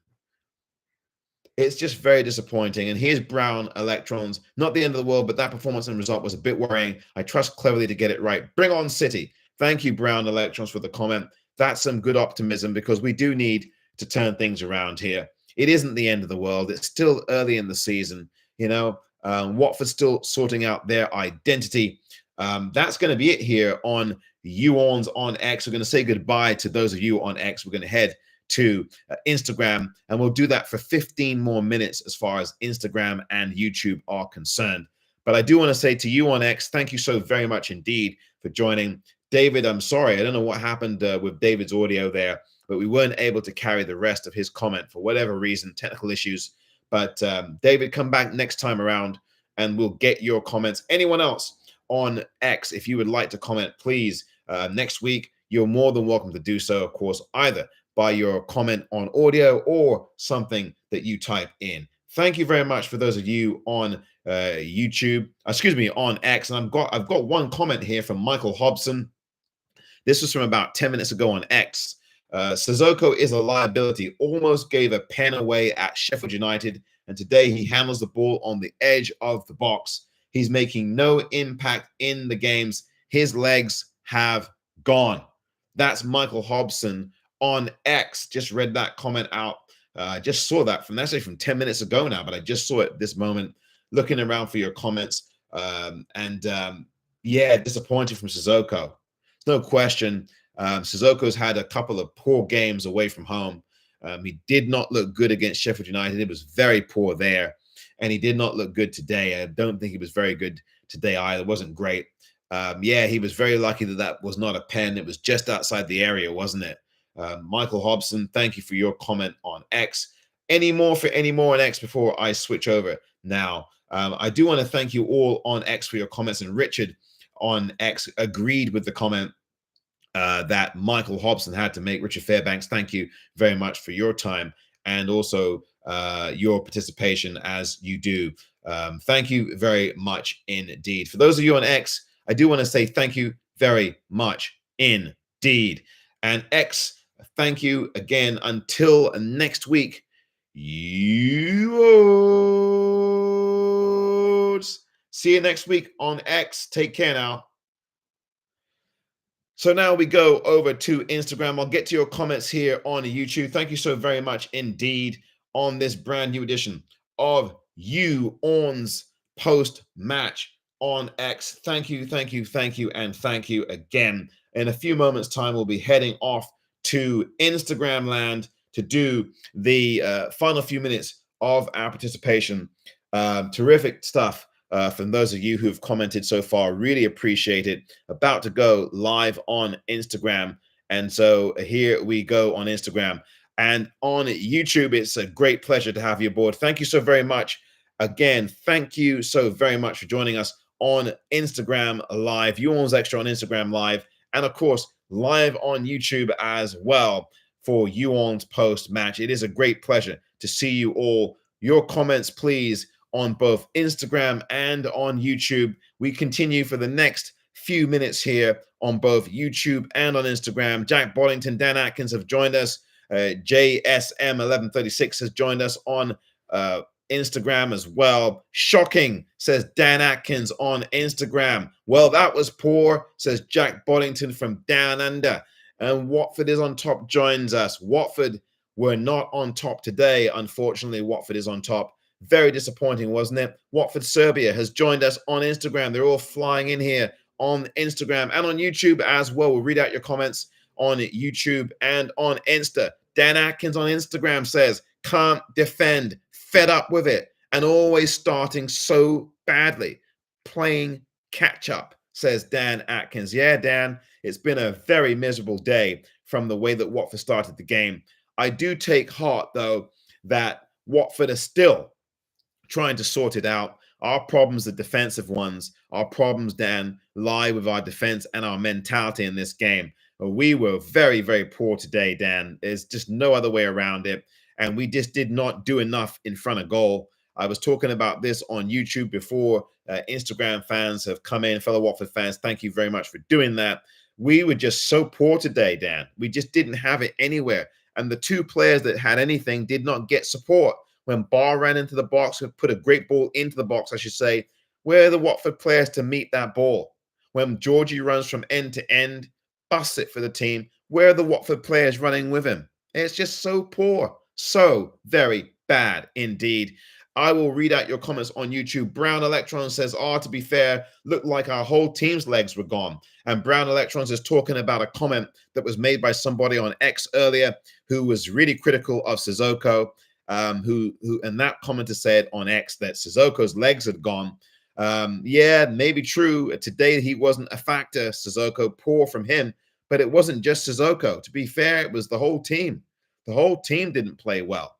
It's just very disappointing. And here's Brown Electrons. Not the end of the world, but that performance and result was a bit worrying. I trust Cleverly to get it right. Bring on City. Thank you, Brown Electrons, for the comment. That's some good optimism, because we do need to turn things around here. It isn't the end of the world. It's still early in the season. Watford's still sorting out their identity. That's going to be it here on You Orns on X. We're going to say goodbye to those of you on X. We're going to head to Instagram, and we'll do that for 15 more minutes as far as Instagram and YouTube are concerned. But I do want to say to you on X, thank you so very much indeed for joining. David, I'm sorry. I don't know what happened with David's audio there, but we weren't able to carry the rest of his comment for whatever reason, technical issues. But David, come back next time around and we'll get your comments. Anyone else on X, if you would like to comment, please, next week, you're more than welcome to do so, of course, either by your comment on audio or something that you type in. Thank you very much for those of you on YouTube, on X. And I've got one comment here from Michael Hobson. This was from about 10 minutes ago on X. Sissoko is a liability, almost gave a pen away at Sheffield United, and today he handles the ball on the edge of the box. He's making no impact in the games. His legs have gone. That's Michael Hobson on X. Just read that comment out. Just saw that that's actually from 10 minutes ago now, but I just saw it this moment. looking around for your comments. Yeah, disappointing from Sissoko. No question. Sissoko's had a couple of poor games away from home. He did not look good against Sheffield United. It was very poor there. And he did not look good today. I don't think he was very good today either. It wasn't great. Yeah, he was very lucky that that was not a pen. It was just outside the area, wasn't it? Michael Hobson, thank you for your comment on X. Any more on X before I switch over now? I do want to thank you all on X for your comments. And Richard on X agreed with the comment that Michael Hobson had to make. Richard Fairbanks, thank you very much for your time and also your participation as you do. Thank you very much indeed. For those of you on X, I do want to say thank you very much indeed. And X, thank you again. Until next week, you ORNS. See you next week on X. Take care now. So now we go over to Instagram. I'll get to your comments here on YouTube. Thank you so very much indeed on this brand new edition of You ORNS post-match on X. Thank you, thank you, thank you, and thank you again. In a few moments' time, we'll be heading off to Instagram land to do the final few minutes of our participation. Terrific stuff. From those of you who've commented so far, really appreciate it. About to go live on Instagram. And so here we go on Instagram. And on YouTube, it's a great pleasure to have you aboard. Thank you so very much. Again, thank you so very much for joining us on Instagram Live. You ORNS Extra on Instagram Live. And of course, live on YouTube as well for You ORNS post-match. It is a great pleasure to see you all. Your comments, please, on both Instagram and on YouTube. We continue for the next few minutes here on both YouTube and on Instagram. Jack Bollington, Dan Atkins have joined us. JSM1136 has joined us on Instagram as well. Shocking, says Dan Atkins on Instagram. Well, that was poor, says Jack Bollington from Down Under. And Watford is on top, joins us. Watford were not on top today. Unfortunately, Watford is on top. Very disappointing, wasn't it? Watford Serbia has joined us on Instagram. They're all flying in here on Instagram and on YouTube as well. We'll read out your comments on YouTube and on Insta. Dan Atkins on Instagram says, can't defend, fed up with it, and always starting so badly. Playing catch up, says Dan Atkins. Yeah, Dan, it's been a very miserable day from the way that Watford started the game. I do take heart, though, that Watford are still trying to sort it out. Our problems, the defensive ones, our problems, Dan, lie with our defense and our mentality in this game. We were very, very poor today, Dan. There's just no other way around it. And we just did not do enough in front of goal. I was talking about this on YouTube before. Instagram fans have come in, fellow Watford fans. Thank you very much for doing that. We were just so poor today, Dan. We just didn't have it anywhere. And the two players that had anything did not get support. When Barr ran into the box, put a great ball into the box, I should say, where are the Watford players to meet that ball? When Georgie runs from end to end, busts it for the team, where are the Watford players running with him? It's just so poor. So very bad indeed. I will read out your comments on YouTube. Brown Electrons says, to be fair, looked like our whole team's legs were gone. And Brown Electrons is talking about a comment that was made by somebody on X earlier who was really critical of Sissoko. Who and that commenter said on X that Sissoko's legs had gone. Yeah, maybe true. Today he wasn't a factor. Sissoko, poor from him, but it wasn't just Sissoko. To be fair, it was the whole team. The whole team didn't play well.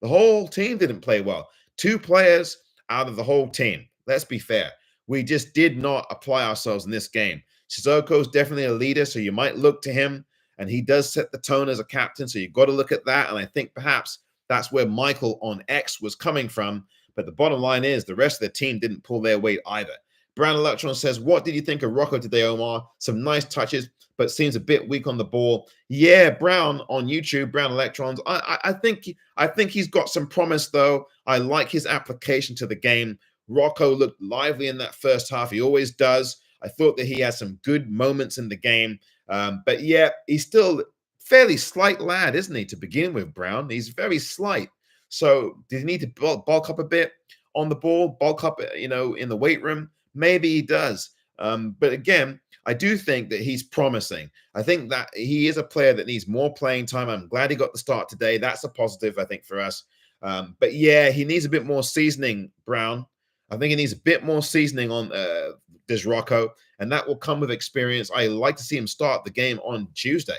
The whole team didn't play well. Two players out of the whole team. Let's be fair. We just did not apply ourselves in this game. Sissoko's definitely a leader, so you might look to him, and he does set the tone as a captain, so you've got to look at that, and I think perhaps that's where Michael on X was coming from. But the bottom line is the rest of the team didn't pull their weight either. Brown Electron says, what did you think of Rocco today, Omar? Some nice touches, but seems a bit weak on the ball. Yeah, Brown on YouTube, Brown Electrons. I think he's got some promise, though. I like his application to the game. Rocco looked lively in that first half. He always does. I thought that he had some good moments in the game. But yeah, he's still fairly slight lad, isn't he, to begin with, Brown? He's very slight. So did he need to bulk up a bit? on the ball, bulk up, in the weight room? Maybe he does. But again, I do think that he's promising. I think that he is a player that needs more playing time. I'm glad he got the start today. That's a positive, I think, for us. But yeah, he needs a bit more seasoning, Brown. I think he needs a bit more seasoning on Rocco, and that will come with experience. I like to see him start the game on Tuesday.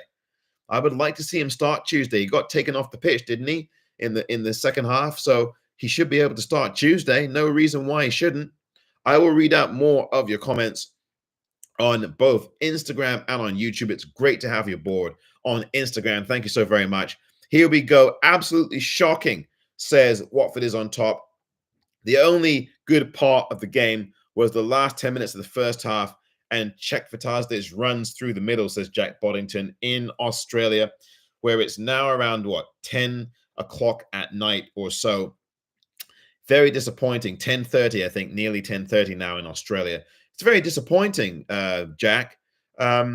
I would like to see him start Tuesday. He got taken off the pitch, didn't he, in the second half? So he should be able to start Tuesday. No reason why he shouldn't. I will read out more of your comments on both Instagram and on YouTube. It's great to have you aboard on Instagram. Thank you so very much. Here we go. Absolutely shocking, says Watford is on top. The only good part of the game was the last 10 minutes of the first half and Czech Fatazdes runs through the middle, says Jack Boddington, in Australia, where it's now around, 10 o'clock at night or so. Very disappointing. 10:30, I think, nearly 10:30 now in Australia. It's very disappointing, Jack. I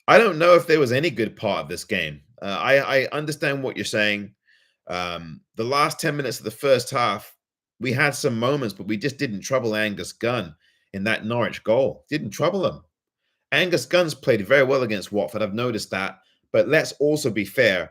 don't know if there was any good part of this game. I understand what you're saying. The last 10 minutes of the first half, we had some moments, but we just didn't trouble Angus Gunn in that Norwich goal. Didn't trouble him. Angus Gunn's played very well against Watford. I've noticed that. But let's also be fair.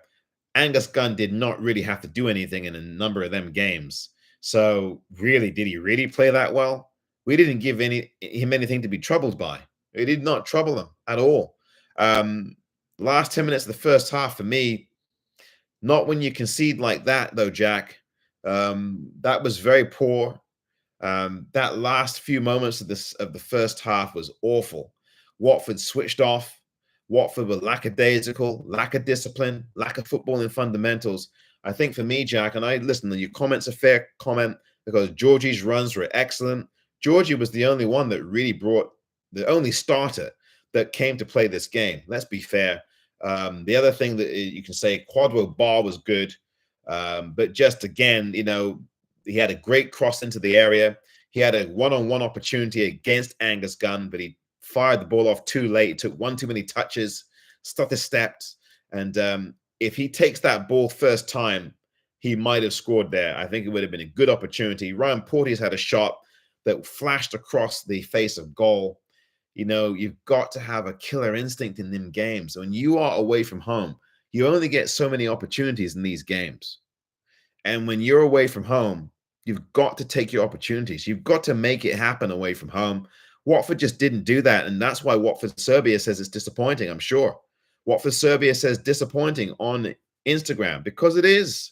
Angus Gunn did not really have to do anything in a number of them games. So really, did he really play that well? We didn't give him anything to be troubled by. We did not trouble him at all. Last 10 minutes of the first half for me, not when you concede like that, though, Jack. That was very poor. That last few moments of the first half was awful. Watford switched off. Watford were lackadaisical, lack of discipline, lack of footballing fundamentals. I think for me, Jack, and I listen, your comment's a fair comment because Georgie's runs were excellent. Georgie was the only one that really the only starter that came to play this game. Let's be fair. The other thing that you can say, Quadro Bar was good. But just again, he had a great cross into the area. He had a one-on-one opportunity against Angus Gunn, but he fired the ball off too late. It took one too many touches, stutter stepped. And if he takes that ball first time, he might have scored there. I think it would have been a good opportunity. Ryan Porteous had a shot that flashed across the face of goal. You've got to have a killer instinct in them games. When you are away from home, you only get so many opportunities in these games. And when you're away from home, you've got to take your opportunities. You've got to make it happen away from home. Watford just didn't do that. And that's why Watford Serbia says it's disappointing, I'm sure. Watford Serbia says disappointing on Instagram because it is.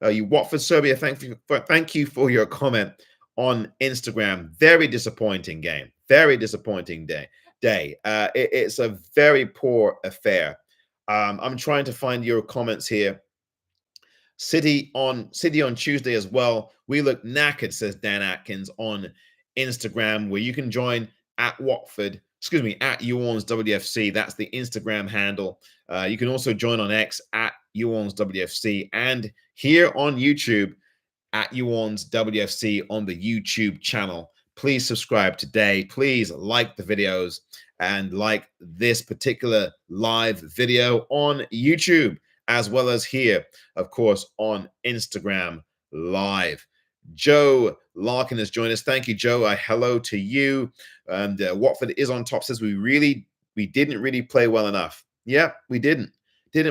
Watford Serbia, thank you for your comment on Instagram. Very disappointing game. Very disappointing day. It's a very poor affair. I'm trying to find your comments here. City on Tuesday as well. We look knackered, says Dan Atkins on Instagram, where you can join at YOU ORNS WFC. That's the Instagram handle. You can also join on X at YOU ORNS WFC and here on YouTube at YOU ORNS WFC on the YouTube channel. Please subscribe today. Please like the videos and like this particular live video on YouTube, as well as here, of course, on Instagram Live. Joe Larkin has joined us. Thank you, Joe. Hello to you. And Watford is on top, says we didn't really play well enough. Yeah, we didn't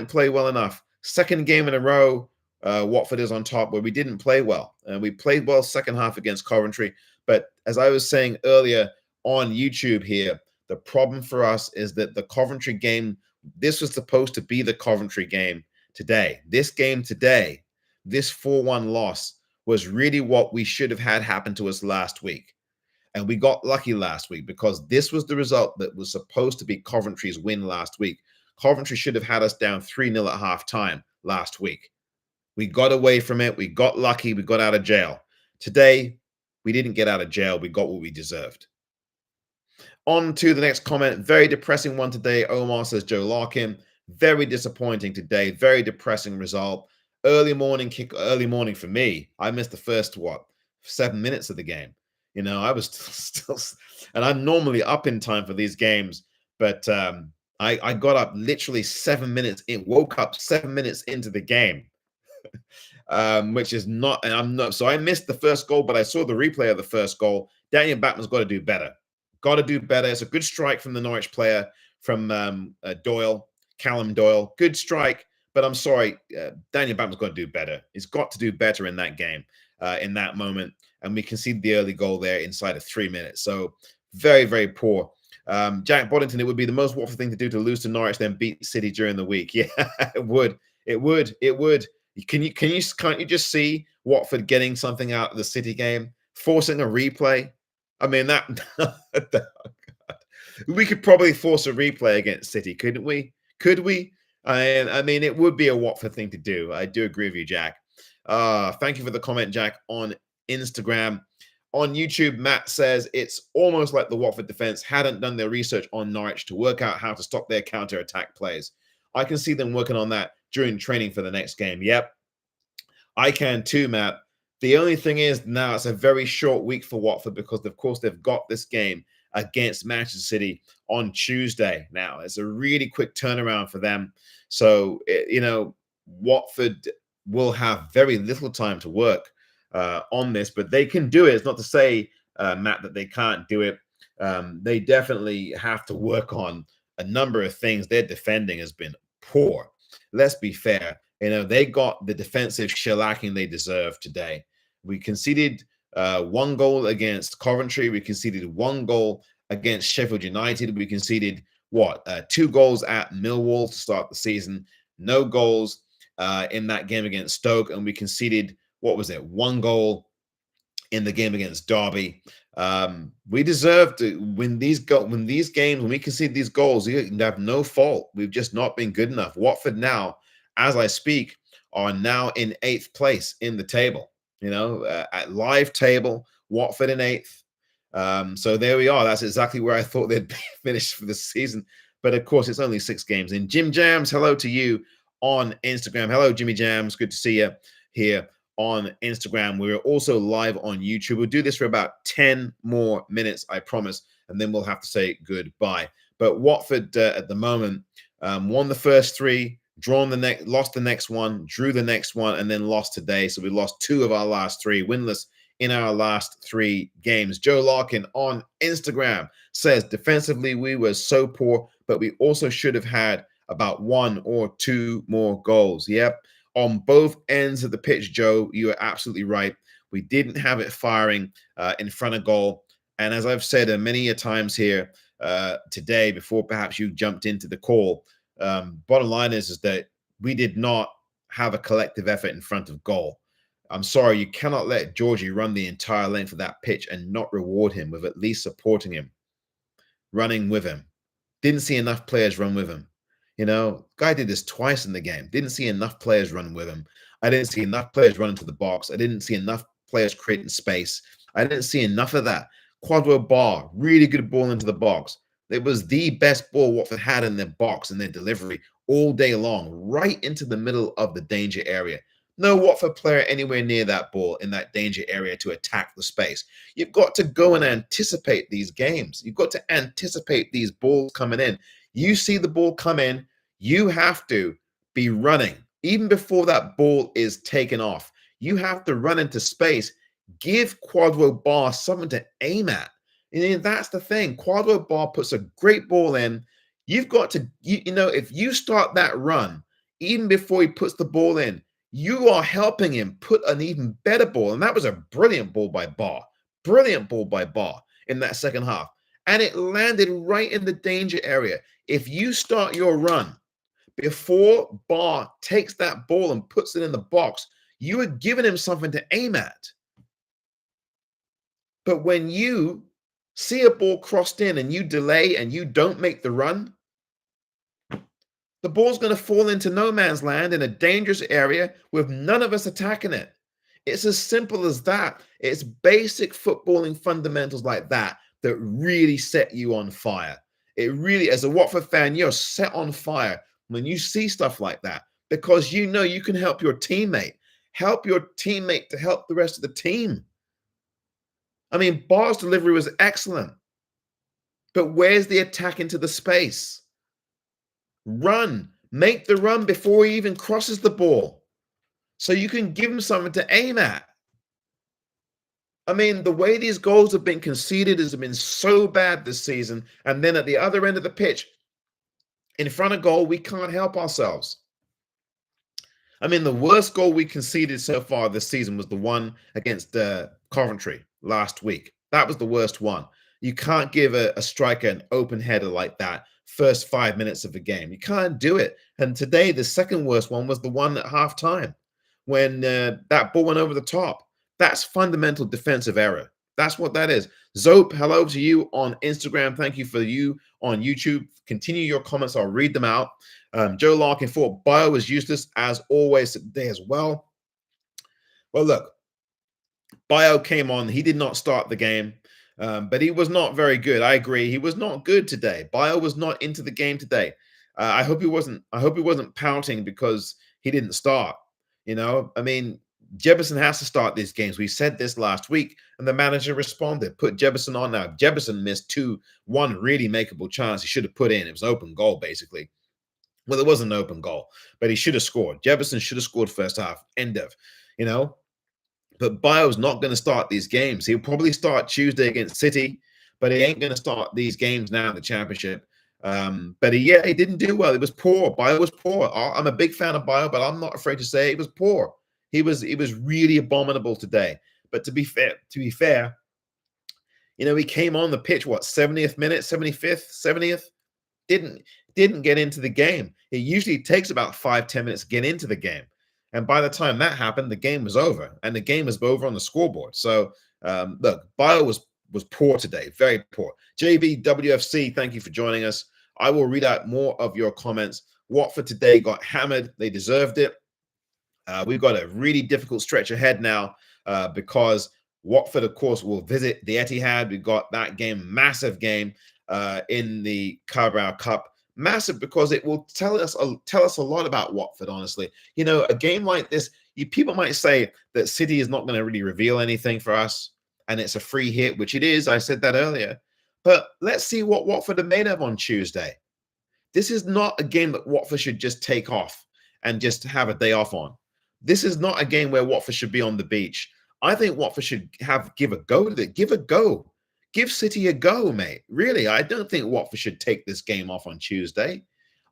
play well enough. Second game in a row, Watford is on top where we didn't play well. And we played well second half against Coventry. But as I was saying earlier on YouTube here, the problem for us is that the Coventry game, this was supposed to be the Coventry game today. This game today, this 4-1 loss was really what we should have had happen to us last week. And we got lucky last week because this was the result that was supposed to be Coventry's win last week. Coventry should have had us down 3-0 at halftime last week. We got away from it. We got lucky. We got out of jail. Today, we didn't get out of jail. We got what we deserved. On to the next comment. Very depressing one today. Omar, says Joe Larkin. Very disappointing today. Very depressing result. Early morning for me. I missed the first, 7 minutes of the game. I was still, and I'm normally up in time for these games, but I got up literally 7 minutes in, woke up 7 minutes into the game. which is not, and I'm not, so I missed the first goal, but I saw the replay of the first goal. Daniel Batman's got to do better. Got to do better. It's a good strike from the Norwich player, from Doyle, Callum Doyle. Good strike, but I'm sorry, Daniel Batman's got to do better. He's got to do better in that game, in that moment. And we conceded the early goal there inside of 3 minutes. So very, very poor. Jack Boddington, it would be the most Watford thing to do to lose to Norwich, then beat City during the week. Yeah, it would. It would. It would. Can't you just see Watford getting something out of the City game, forcing a replay? I mean, that we could probably force a replay against City, couldn't we? Could we? I mean, it would be a Watford thing to do. I do agree with you, Jack. Thank you for the comment, Jack, on Instagram. On YouTube, Matt says it's almost like the Watford defense hadn't done their research on Norwich to work out how to stop their counter-attack plays. I can see them working on that during training for the next game. Yep, I can too, Matt. The only thing is now it's a very short week for Watford because, of course, they've got this game against Manchester City on Tuesday. Now, it's a really quick turnaround for them. So, Watford will have very little time to work on this, but they can do it. It's not to say, Matt, that they can't do it. They definitely have to work on a number of things. Their defending has been poor. Let's be fair. They got the defensive shellacking they deserve today. We conceded 1 goal against Coventry. We conceded 1 goal against Sheffield United. We conceded 2 goals at Millwall to start the season. No goals in that game against Stoke, and we conceded 1 goal in the game against Derby. We deserve to win these games. When we concede these goals, you have no fault. We've just not been good enough. Watford now, as I speak, are now in 8th place in the table. At live table, Watford in 8th. So there we are. That's exactly where I thought they'd finish for the season. But of course, it's only 6 games in. Jim Jams, hello to you on Instagram. Hello, Jimmy Jams. Good to see you here on Instagram. We're also live on YouTube. We'll do this for about 10 more minutes, I promise, and then we'll have to say goodbye. But Watford at the moment won the first 3, lost the next one, drew the next one, and then lost today. So we lost 2 of our last 3, winless in our last 3 games. Joe Larkin on Instagram says, defensively, we were so poor, but we also should have had about 1 or 2 more goals. Yep. On both ends of the pitch, Joe, you are absolutely right. We didn't have it firing in front of goal. And as I've said many a times here today, before perhaps you jumped into the call, bottom line is that we did not have a collective effort in front of goal. I'm sorry, you cannot let Georgie run the entire length of that pitch and not reward him with at least supporting him, running with him. Didn't see enough players run with him. Guy did this twice in the game. Didn't see enough players running with him. I didn't see enough players running to the box. I didn't see enough players creating space. I didn't see enough of that. Quadro Bar, really good ball into the box. It was the best ball Watford had in their box and their delivery all day long, right into the middle of the danger area. No Watford player anywhere near that ball in that danger area to attack the space. You've got to go and anticipate these games. You've got to anticipate these balls coming in. You see the ball come in, you have to be running. Even before that ball is taken off, you have to run into space. Give Quadro Bar something to aim at. And that's the thing. Quadro Bar puts a great ball in. You've got to, if you start that run, even before he puts the ball in, you are helping him put an even better ball. And that was a brilliant ball by Bar. Brilliant ball by Bar in that second half. And it landed right in the danger area. If you start your run before Bar takes that ball and puts it in the box, you are giving him something to aim at. But when you see a ball crossed in and you delay and you don't make the run, the ball's going to fall into no man's land in a dangerous area with none of us attacking it. It's as simple as that. It's basic footballing fundamentals like that that really set you on fire. It really, as a Watford fan, you're set on fire when you see stuff like that because you know you can help your teammate. Help your teammate to help the rest of the team. I mean, Bar's delivery was excellent. But where's the attack into the space? Run. Make the run before he even crosses the ball. so you can give them something to aim at. I mean, the way these goals have been conceded has been so bad this season. And then at the other end of the pitch, in front of goal, we can't help ourselves. I mean, the worst goal we conceded so far this season was the one against Coventry last week. That was the worst one. You can't give a striker an open header like that first 5 minutes of the game. You can't do it. And today, the second worst one was the one at halftime when that ball went over the top. That's fundamental defensive error. That's what that is. Zope, hello to you on Instagram. Thank you for you on YouTube. Continue your comments. I'll read them out. Joe Larkin thought Bio was useless as always today as well. Well, look, Bio came on. He did not start the game, but he was not very good. I agree. He was not good today. Bio was not into the game today. I hope he wasn't. I hope he wasn't pouting because he didn't start. You know, I mean, Jefferson has to start these games. We said this last week, and the manager responded. Put Jefferson on now. Jefferson missed one really makeable chance he should have put in. It was an open goal, basically. Well, it wasn't an open goal, but he should have scored. Jefferson should have scored first half. End of, you know. But Bio's not going to start these games. He'll probably start Tuesday against City, but he ain't going to start these games now in the Championship. But he didn't do well. It was poor. Bio was poor. I'm a big fan of Bio, but I'm not afraid to say it was poor. He was really abominable today. But to be fair, you know, he came on the pitch, 70th minute, 75th, 70th, didn't get into the game. It usually takes about 5-10 minutes to get into the game. And by the time that happened, the game was over. And the game was over on the scoreboard. So look, Bio was poor today, very poor. JBWFC, thank you for joining us. I will read out more of your comments. Watford today got hammered. They deserved it. We've got a really difficult stretch ahead now because Watford, of course, will visit the Etihad. We've got that game, massive game in the Carrow Cup. Massive because it will tell us a lot about Watford, honestly. You know, a game like this, people might say that City is not going to really reveal anything for us, and it's a free hit, which it is. I said that earlier. But let's see what Watford are made of on Tuesday. This is not a game that Watford should just take off and just have a day off on. This is not a game where Watford should be on the beach. I think Watford should give a go to it. Give a go. Give City a go, mate. Really, I don't think Watford should take this game off on Tuesday.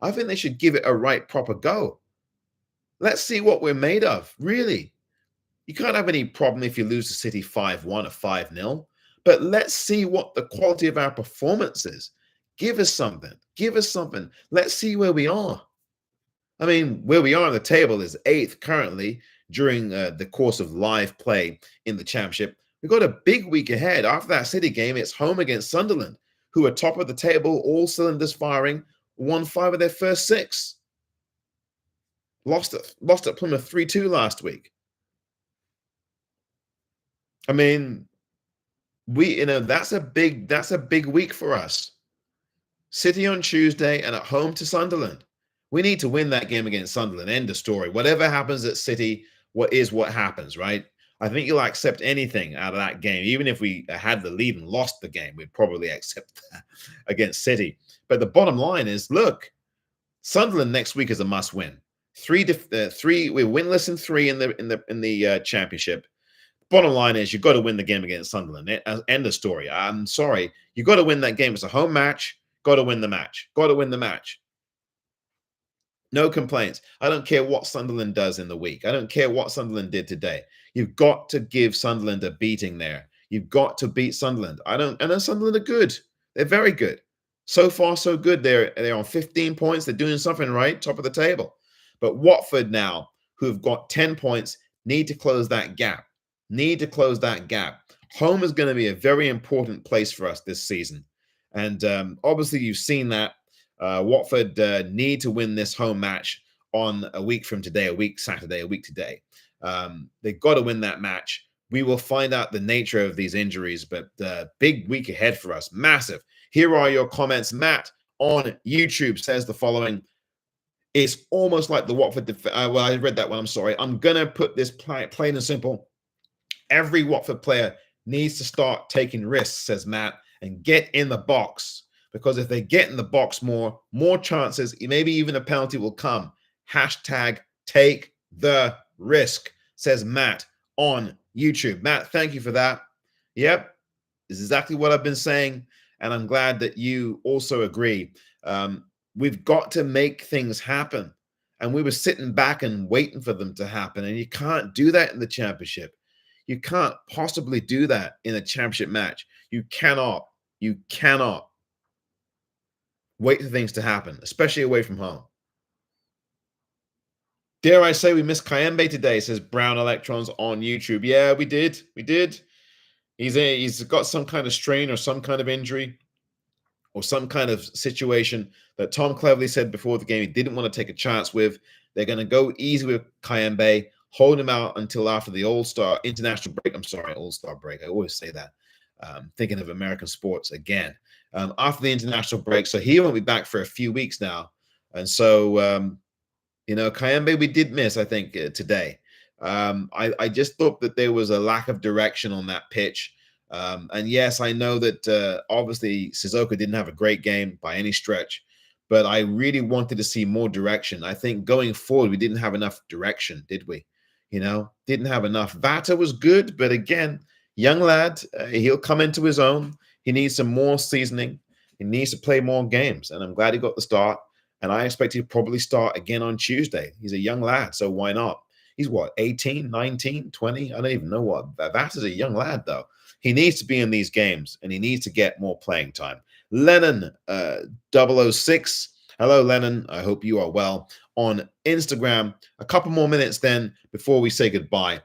I think they should give it a right, proper go. Let's see what we're made of, really. You can't have any problem if you lose to City 5-1 or 5-0. But let's see what the quality of our performance is. Give us something. Give us something. Let's see where we are. I mean, where we are on the table is 8th currently during the course of live play in the Championship. We've got a big week ahead. After that City game, it's home against Sunderland, who are top of the table, all cylinders firing, won 5 of their first 6. Lost at Plymouth 3-2 last week. I mean, that's a big week for us. City on Tuesday and at home to Sunderland. We need to win that game against Sunderland. End of story. Whatever happens at City, what happens, right? I think you'll accept anything out of that game. Even if we had the lead and lost the game, we'd probably accept that against City. But the bottom line is, look, Sunderland next week is a must-win. We're winless in 3 in the Championship. Bottom line is, you've got to win the game against Sunderland. End of story. I'm sorry, you've got to win that game. It's a home match. Got to win the match. Got to win the match. No complaints. I don't care what Sunderland does in the week. I don't care what Sunderland did today. You've got to give Sunderland a beating there. You've got to beat Sunderland. I know Sunderland are good. They're very good. So far, so good. They're on 15 points. They're doing something right, top of the table. But Watford now, who have got 10 points, need to close that gap. Home is going to be a very important place for us this season. And obviously, you've seen that. Watford need to win this home match on a week from today, a week today. They've got to win that match. We will find out the nature of these injuries, but big week ahead for us. Massive. Here are your comments. Matt on YouTube says the following. It's almost like the Watford. Well, I read that one. I'm sorry. I'm going to put this plain and simple. Every Watford player needs to start taking risks, says Matt, and get in the box. Because if they get in the box more chances, maybe even a penalty will come. # take the risk, says Matt on YouTube. Matt, thank you for that. Yep, this is exactly what I've been saying, and I'm glad that you also agree. We've got to make things happen, and we were sitting back and waiting for them to happen, and you can't do that in the championship. You can't possibly do that in a championship match. You cannot. You cannot wait for things to happen, especially away from home. Dare I say we missed Kayembe today, says Brown Electrons on YouTube. Yeah, we did. We did. He's got some kind of strain or some kind of injury or some kind of situation that Tom Cleverley said before the game he didn't want to take a chance with. They're going to go easy with Kayembe, hold him out until after the All-Star international break. I'm sorry, All-Star break. I always say that. Thinking of American sports again. After the international break. So he won't be back for a few weeks now. And so, Kayembe we did miss, I think, today. I just thought that there was a lack of direction on that pitch. And yes, I know that obviously Sissoko didn't have a great game by any stretch, but I really wanted to see more direction. I think going forward, we didn't have enough direction, did we? Didn't have enough. Vata was good, but again, young lad, he'll come into his own. He needs some more seasoning. He needs to play more games, and I'm glad he got the start. And I expect he'll probably start again on Tuesday. He's a young lad, so why not? He's what, 18, 19, 20? I don't even know what. That is a young lad, though. He needs to be in these games, and he needs to get more playing time. Lennon 006. Hello, Lennon. I hope you are well. On Instagram, a couple more minutes then before we say goodbye.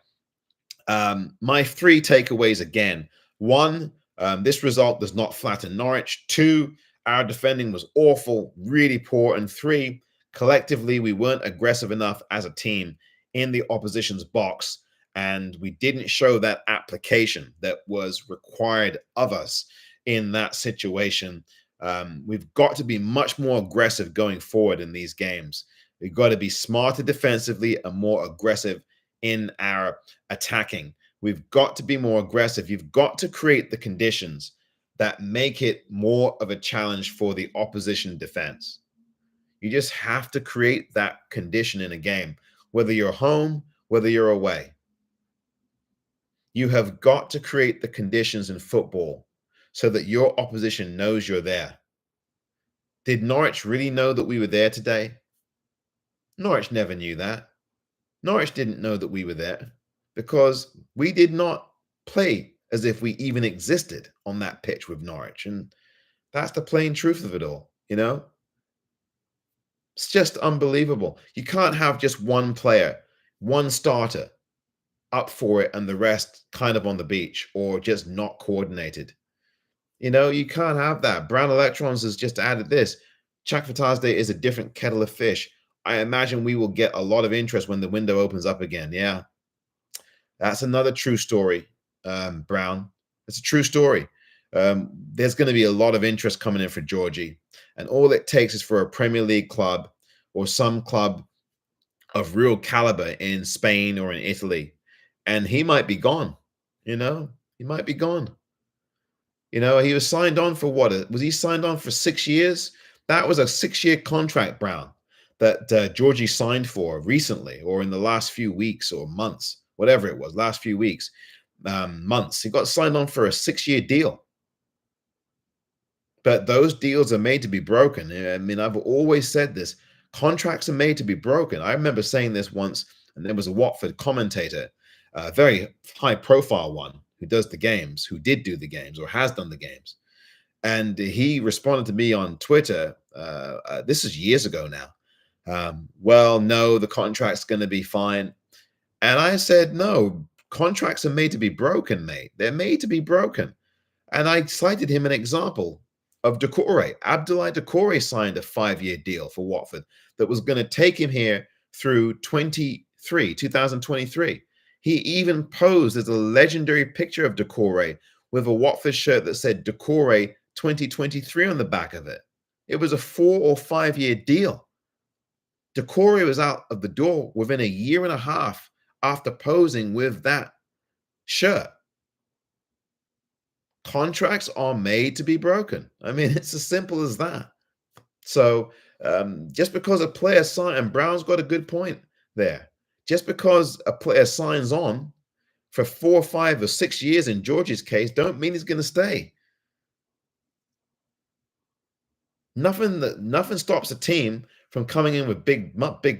My three takeaways again. One, this result does not flatten Norwich. Two, our defending was awful, really poor. And three, collectively, we weren't aggressive enough as a team in the opposition's box, and we didn't show that application that was required of us in that situation. We've got to be much more aggressive going forward in these games. We've got to be smarter defensively and more aggressive in our attacking. We've got to be more aggressive. You've got to create the conditions that make it more of a challenge for the opposition defense. You just have to create that condition in a game, whether you're home, whether you're away. You have got to create the conditions in football so that your opposition knows you're there. Did Norwich really know that we were there today? Norwich never knew that. Norwich didn't know that we were there because we did not play as if we even existed on that pitch with Norwich. And that's the plain truth of it all, It's just unbelievable. You can't have just one player, one starter up for it and the rest kind of on the beach or just not coordinated. You can't have that. Brown Electrons has just added this. Chakvatazde is a different kettle of fish. I imagine we will get a lot of interest when the window opens up again. Yeah, that's another true story, Brown. It's a true story. There's going to be a lot of interest coming in for Georgie. And all it takes is for a Premier League club or some club of real caliber in Spain or in Italy. And he might be gone. He might be gone. He was signed on for what? Was he signed on for 6 years? That was a 6-year contract, Brown, that Georgie signed for recently or in the last few weeks or months, whatever it was, last few weeks, months. He got signed on for a 6-year deal. But those deals are made to be broken. I mean, I've always said this. Contracts are made to be broken. I remember saying this once, and there was a Watford commentator, a very high-profile one, who does the games, who did do the games or has done the games. And he responded to me on Twitter, this is years ago now, well, no, the contract's going to be fine. And I said, no, contracts are made to be broken, mate. They're made to be broken. And I cited him an example of Doucouré. Abdoulaye Doucouré signed a 5-year deal for Watford that was going to take him here through 2023. He even posed as a legendary picture of Doucouré with a Watford shirt that said Doucouré 2023 on the back of it. It was a 4 or 5-year deal. Doucouré was out of the door within a year and a half after posing with that shirt. Contracts are made to be broken. I mean, it's as simple as that. So just because a player signed, and Brown's got a good point there. Just because a player signs on for 4, 5, or 6 years in George's case, don't mean he's going to stay. Nothing stops a team from coming in with big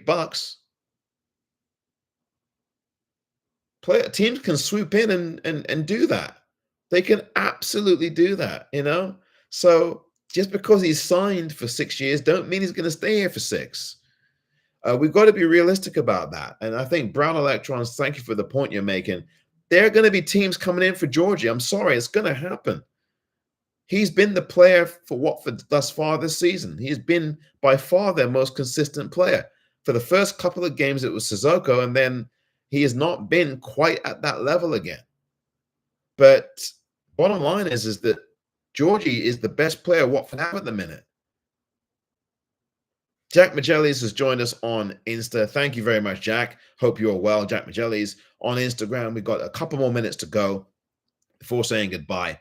bucks. Teams can swoop in and do that. They can absolutely do that, you know? So just because he's signed for 6 years, don't mean he's going to stay here for 6. We've got to be realistic about that. And I think Brown Electrons, thank you for the point you're making. There are going to be teams coming in for Georgie. I'm sorry, it's going to happen. He's been the player for Watford thus far this season. He's been by far their most consistent player. For the first couple of games, it was Sissoko, and then he has not been quite at that level again. But bottom line is that Georgie is the best player Watford have at the minute. Jack Majellis has joined us on Insta. Thank you very much, Jack. Hope you're well. Jack Majellis on Instagram. We've got a couple more minutes to go before saying goodbye.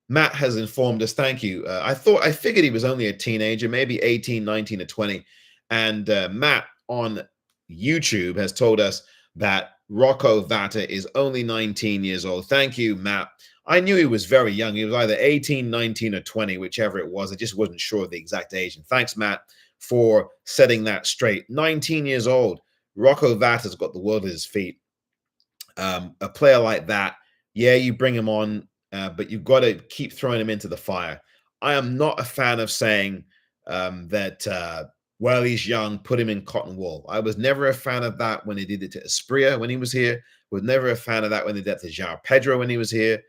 Matt has informed us. Thank you. I figured he was only a teenager, maybe 18, 19, or 20. And Matt on YouTube has told us that Rocco Vata is only 19 years old. Thank you, Matt. I knew he was very young. He was either 18, 19, or 20, whichever it was. I just wasn't sure of the exact age. And thanks, Matt, for setting that straight. 19 years old. Rocco Vata's got the world at his feet. A player like that, yeah, you bring him on, but you've got to keep throwing him into the fire. I am not a fan of saying that, well, he's young, put him in cotton wool. I was never a fan of that when he did it to Espria when he was here. Was never a fan of that when they did it to João Pedro when he was here.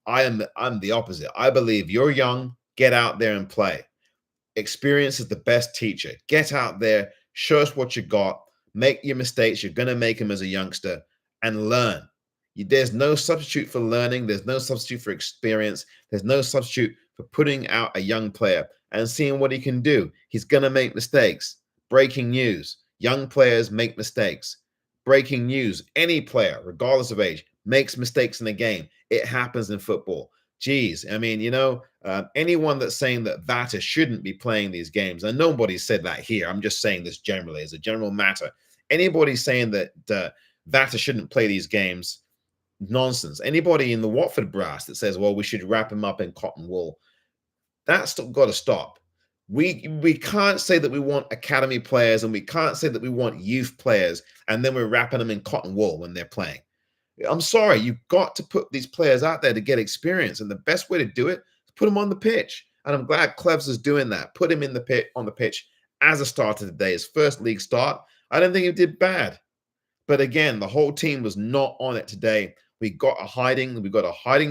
I'm the opposite. I believe you're young, get out there and play. Experience is the best teacher. Get out there, show us what you got, make your mistakes. You're going to make them as a youngster and learn. There's no substitute for learning. There's no substitute for experience. There's no substitute for putting out a young player and seeing what he can do. He's going to make mistakes. Breaking news. Young players make mistakes. Breaking news. Any player, regardless of age, makes mistakes in the game. It happens in football. Geez, I mean, anyone that's saying that Vata shouldn't be playing these games, and nobody said that here. I'm just saying this generally as a general matter. Anybody saying that Vata shouldn't play these games, nonsense. Anybody in the Watford brass that says, well, we should wrap him up in cotton wool, that's got to stop. We can't say that we want academy players and we can't say that we want youth players and then we're wrapping them in cotton wool when they're playing. I'm sorry, you've got to put these players out there to get experience, and the best way to do it is put them on the pitch. And I'm glad Cleves is doing that. Put him in the on the pitch as a starter today, his first league start. I don't think he did bad. But again, the whole team was not on it today. We got a hiding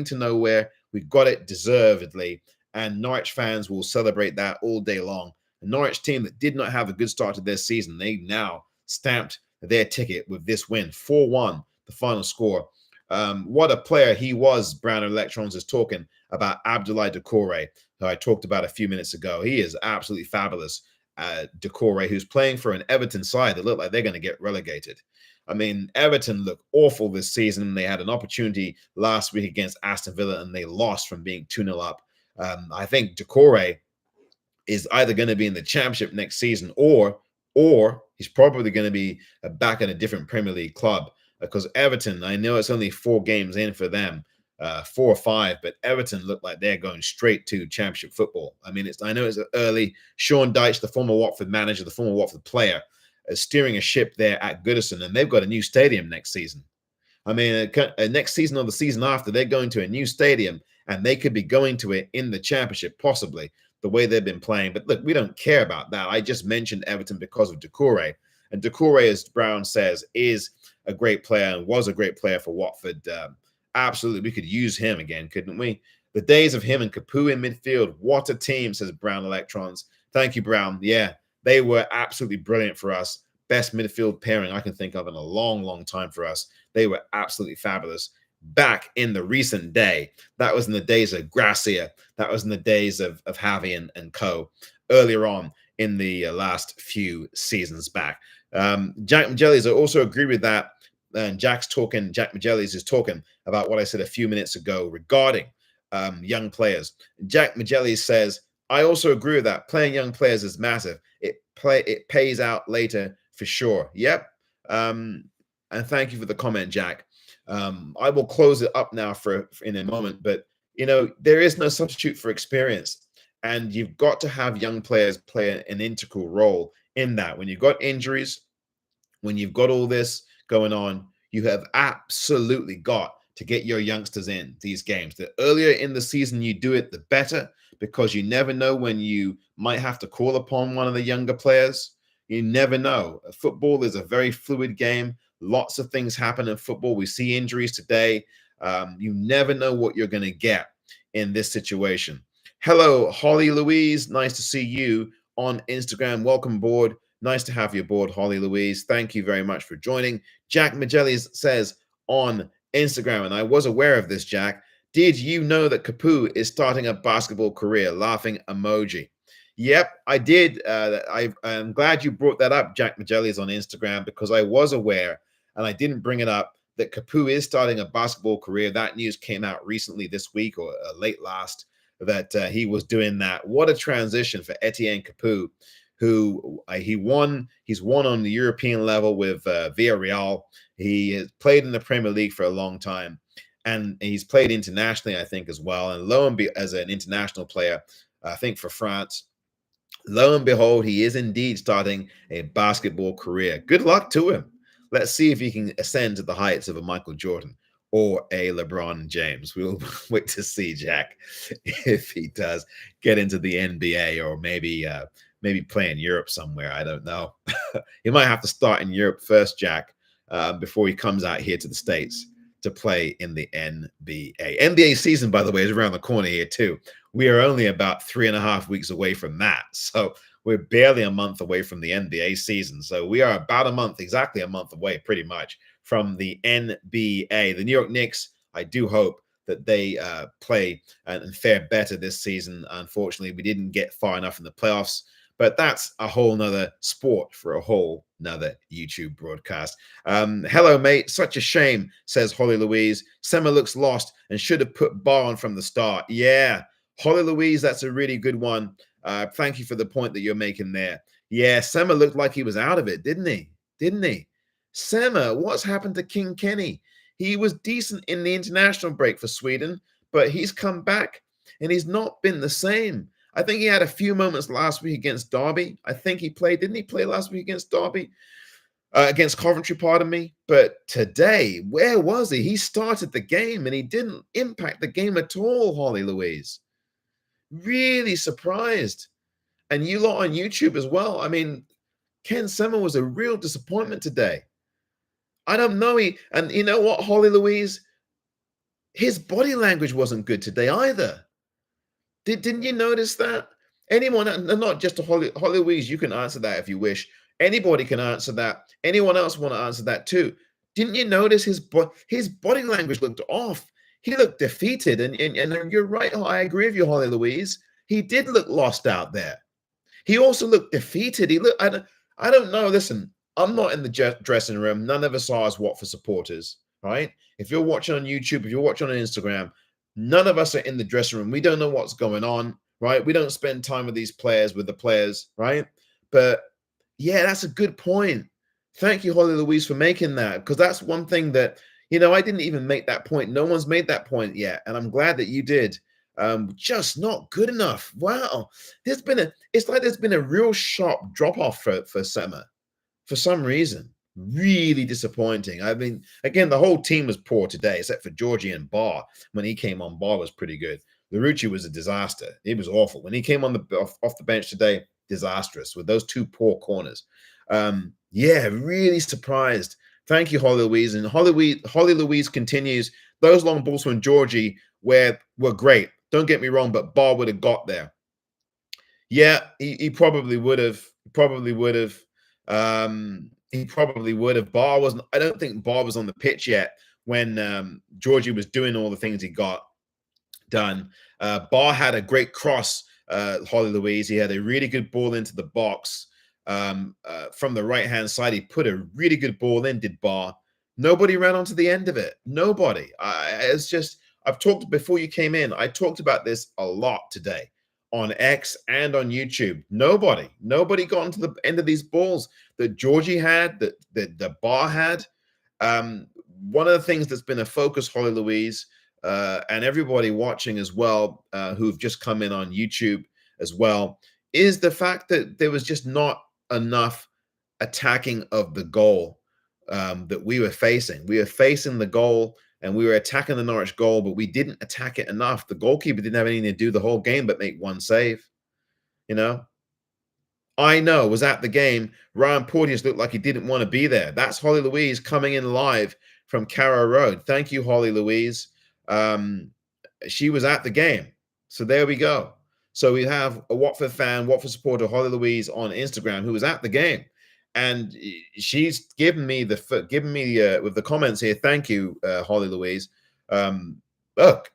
to nowhere. We got it deservedly. And Norwich fans will celebrate that all day long. A Norwich team that did not have a good start to their season, they now stamped their ticket with this win. 4-1, the final score. What a player he was, Brown Electrons is talking about Abdoulaye Doucouré, who I talked about a few minutes ago. He is absolutely fabulous. Doucouré, who's playing for an Everton side that look like they're going to get relegated. I mean, Everton look awful this season. They had an opportunity last week against Aston Villa, and they lost from being 2-0 up. I think Doucouré is either going to be in the Championship next season, or he's probably going to be back in a different Premier League club. Because Everton, I know it's only 4 games in for them, 4 or 5, but Everton look like they're going straight to Championship football. I mean, I know it's early. Sean Dyche, the former Watford manager, the former Watford player, is steering a ship there at Goodison, and they've got a new stadium next season. I mean, next season or the season after, they're going to a new stadium, and they could be going to it in the Championship, possibly, the way they've been playing. But look, we don't care about that. I just mentioned Everton because of Doucouré. And Doucouré, as Brown says, is a great player and was a great player for Watford. Absolutely, we could use him again, couldn't we? The days of him and Capoue in midfield. What a team, says Brown Electrons. Thank you, Brown. Yeah, they were absolutely brilliant for us. Best midfield pairing I can think of in a long, long time for us. They were absolutely fabulous. Back in the recent day, that was in the days of Gracia. That was in the days of Javi and co. Earlier on in the last few seasons back. Jack Majellis, I also agree with that. And Jack Majellis is talking about what I said a few minutes ago regarding young players. Jack Majellis says, I also agree with that. Playing young players is massive. It pays out later for sure. Yep. And thank you for the comment, Jack. I will close it up now for in a moment, but there is no substitute for experience, and you've got to have young players play an integral role in that. When you've got injuries, when you've got all this going on, you have absolutely got to get your youngsters in these games. The earlier in the season you do it, the better, because you never know when you might have to call upon one of the younger players. You never know. Football is a very fluid game. Lots of things happen in football. We see injuries today. You never know what you're going to get in this situation. Hello, Holly Louise. Nice to see you on Instagram. Welcome aboard. Nice to have you aboard, Holly Louise. Thank you very much for joining. Jack Magellis says on Instagram, and I was aware of this, Jack, did you know that Capu is starting a basketball career? Laughing emoji. Yep, I did. I'm glad you brought that up, Jack Magellis, on Instagram, because I was aware, and I didn't bring it up, that Capu is starting a basketball career. That news came out recently this week or late last, that he was doing that. What a transition for Etienne Capu, who he's won on the European level with Villarreal. He has played in the Premier League for a long time, and he's played internationally, I think, as well. And lo and behold, as an international player, I think for France, lo and behold, he is indeed starting a basketball career. Good luck to him. Let's see if he can ascend to the heights of a Michael Jordan or a LeBron James. We'll wait to see, Jack, if he does get into the NBA or maybe play in Europe somewhere. I don't know. He might have to start in Europe first, Jack, before he comes out here to the States to play in the NBA. NBA season, by the way, is around the corner here too. We are only about 3.5 weeks away from that. So we're barely a month away from the NBA season. So we are about exactly a month away, pretty much, from the NBA. The New York Knicks, I do hope that they play and fare better this season. Unfortunately, we didn't get far enough in the playoffs, but that's a whole nother sport for a whole nother YouTube broadcast. Hello, mate. Such a shame, says Holly Louise. Sema looks lost and should have put Bar on from the start. Yeah, Holly Louise, that's a really good one. Thank you for the point that you're making there. Yeah, Sema looked like he was out of it, didn't he? Didn't he? Sema, what's happened to King Kenny? He was decent in the international break for Sweden, but he's come back and he's not been the same. I think he had a few moments last week against Derby. I think he played. Didn't he play last week against Derby? Against Coventry, pardon me. But today, where was he? He started the game and he didn't impact the game at all, Holly Louise. Really surprised. And you lot on YouTube as well. I mean, Ken Sema was a real disappointment today. I don't know. And you know what, Holly Louise? His body language wasn't good today either. Didn't you notice that? Anyone, not just a Holly Louise, you can answer that if you wish. Anybody can answer that. Anyone else want to answer that too? Didn't you notice his body language looked off? He looked defeated, and you're right. I agree with you, Holly Louise. He did look lost out there. He also looked defeated. He looked. I don't know. Listen, I'm not in the dressing room. None of us are as Watford supporters, right? If you're watching on YouTube, if you're watching on Instagram, none of us are in the dressing room. We don't know what's going on, right? We don't spend time with these players, with the players, right? But yeah, that's a good point. Thank you, Holly Louise, for making that, because that's one thing that, I didn't even make that point. No one's made that point yet, and I'm glad that you did. Just not good enough. Wow. It's like there's been a real sharp drop-off for Sema for some reason. Really disappointing. I mean, again, the whole team was poor today, except for Georgie and Barr. When he came on, Barr was pretty good. Larucci was a disaster. It was awful. When he came on off the bench today, disastrous with those two poor corners. Yeah, really surprised. Thank you, Holly Louise. And Holly Louise continues. Those long balls from Georgie were great. Don't get me wrong, but Barr would have got there. Yeah, he probably would have. Probably would have. He probably would have. I don't think Barr was on the pitch yet when Georgie was doing all the things he got done. Barr had a great cross, Holly Louise. He had a really good ball into the box from the right-hand side. He put a really good ball in, did Barr. Nobody ran onto the end of it. Nobody. It's just, I've talked before you came in. I talked about this a lot today. on X and on YouTube. Nobody got into the end of these balls that Georgie had, that Bar had. One of the things that's been a focus, Holly Louise, and everybody watching as well, who've just come in on YouTube as well, is the fact that there was just not enough attacking of the goal that we were facing. We were facing the goal and we were attacking the Norwich goal, but we didn't attack it enough. The goalkeeper didn't have anything to do the whole game but make one save. You know, I know, was at the game. Ryan Porteous looked like he didn't want to be there. That's Holly Louise coming in live from Carrow Road. Thank you, Holly Louise. She was at the game. So there we go. So we have a Watford fan, Watford supporter, Holly Louise on Instagram, who was at the game. And she's given me with the comments here. Thank you, Holly Louise. Look,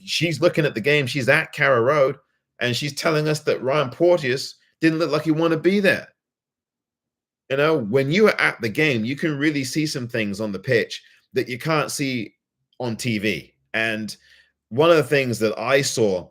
she's looking at the game. She's at Carrow Road, and she's telling us that Ryan Porteous didn't look like he wanted to be there. You know, when you are at the game, you can really see some things on the pitch that you can't see on TV. And one of the things that I saw